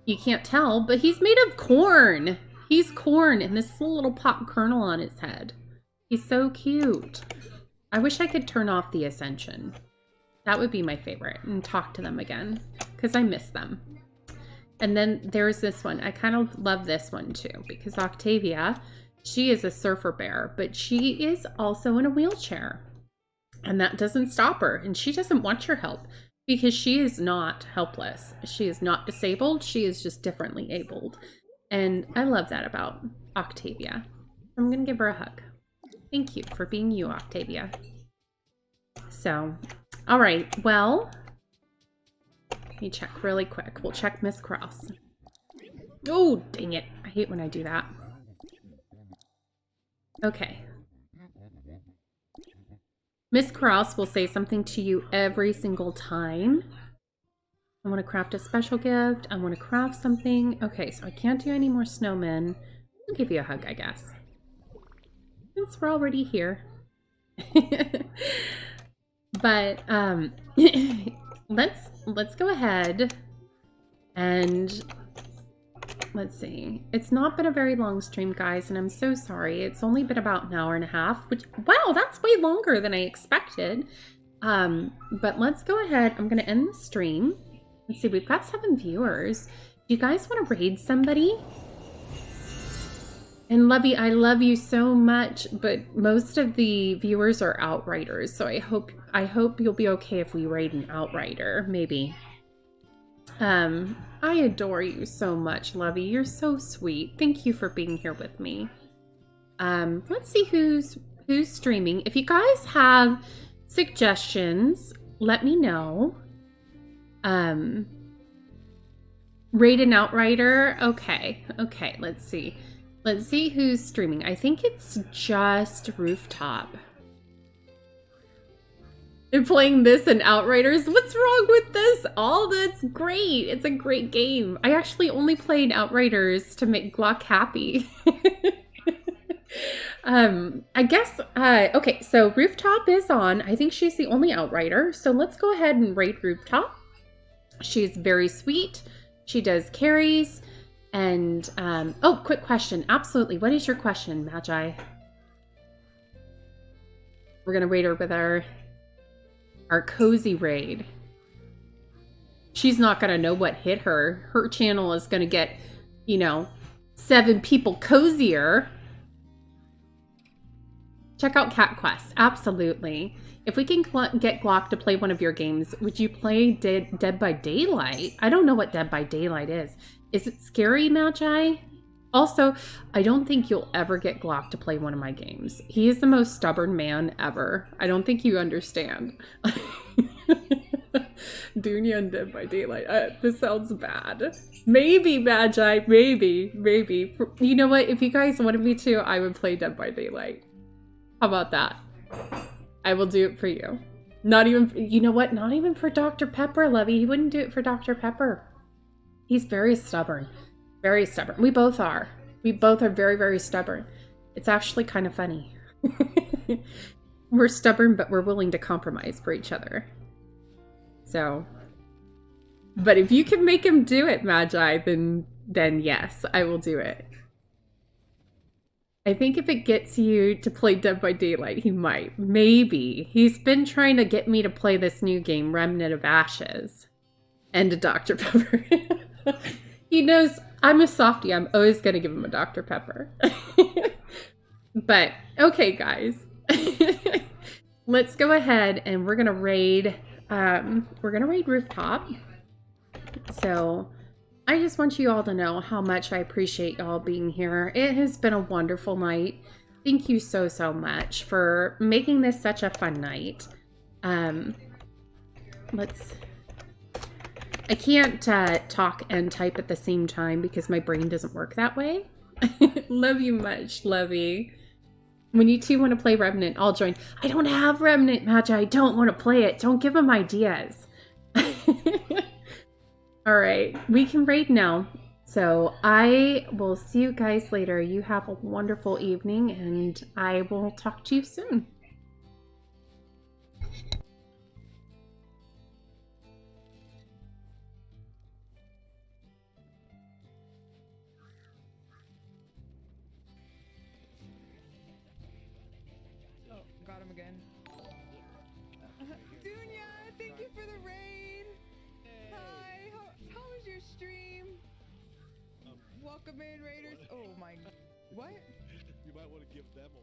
you can't tell, but he's made of corn. He's corn and this little pop kernel on his head. He's so cute. I wish I could turn off the Ascension. That would be my favorite, and talk to them again because I miss them. And then there's this one. I kind of love this one too because Octavia, she is a surfer bear, but she is also in a wheelchair. And that doesn't stop her, and she doesn't want your help. Because she is not helpless. She is not disabled. She is just differently abled. And I love that about Octavia. I'm going to give her a hug. Thank you for being you, Octavia. So, all right. Well, let me check really quick. We'll check Miss Cross. Oh, dang it. I hate when I do that. Okay. Miss Cross will say something to you every single time. I want to craft a special gift. I want to craft something. Okay, so I can't do any more snowmen. I'll give you a hug, I guess. Since we're already here. But let's go ahead and let's see. It's not been a very long stream, guys, and I'm so sorry. It's only been about an hour and a half, which, wow, that's way longer than I expected. But let's go ahead. I'm gonna end the stream. Let's see, we've got 7 viewers. Do you guys want to raid somebody? And Lovey, I love you so much, but most of the viewers are Outriders, so I hope you'll be okay if we raid an Outrider, maybe. I adore you so much, Lovey. You're so sweet. Thank you for being here with me. Let's see who's streaming. If you guys have suggestions, let me know. Raid an Outrider. Okay, let's see. Let's see who's streaming. I think it's just Rooftop. And playing this in Outriders? What's wrong with this? Oh, that's great. It's a great game. I actually only played Outriders to make Glock happy. I guess, okay, so Rooftop is on. I think she's the only Outrider. So let's go ahead and raid Rooftop. She's very sweet. She does carries. And, oh, quick question. Absolutely. What is your question, Magi? We're gonna raid her with our cozy raid. She's not gonna know what hit her. Her channel is gonna get, you know, 7 people cozier. Check out Cat Quest. Absolutely. If we can get Glock to play one of your games, would you play Dead by Daylight? I don't know what Dead by Daylight is. Is it scary, Magi? Also, I don't think you'll ever get Glock to play one of my games. He is the most stubborn man ever. I don't think you understand. Dunya and Dead by Daylight. This sounds bad. Maybe, Magi. Maybe. You know what? If you guys wanted me to, I would play Dead by Daylight. How about that? I will do it for you. Not even, you know what? Not even for Dr. Pepper, Lovey. He wouldn't do it for Dr. Pepper. He's very stubborn. Very stubborn. We both are. We both are very, very stubborn. It's actually kind of funny. We're stubborn, but we're willing to compromise for each other. So, but if you can make him do it, Magi, then yes, I will do it. I think if it gets you to play Dead by Daylight, he might. Maybe. He's been trying to get me to play this new game, Remnant of Ashes. And a Dr. Pepper. He knows I'm a softie. I'm always going to give him a Dr. Pepper. But, okay, guys. Let's go ahead and we're going to raid Rooftop. So, I just want you all to know how much I appreciate y'all being here. It has been a wonderful night. Thank you so, so much for making this such a fun night. I can't talk and type at the same time because my brain doesn't work that way. Love you much, Lovey. When you two want to play Remnant, I'll join. I don't have Remnant, Magi. I don't want to play it. Don't give them ideas. All right, we can raid now. So I will see you guys later. You have a wonderful evening, and I will talk to you soon. Oh, got him again. Dunya, thank you for the raid. Hi, how was your stream? Welcome in, Raiders. Oh my, what? You might want to give them a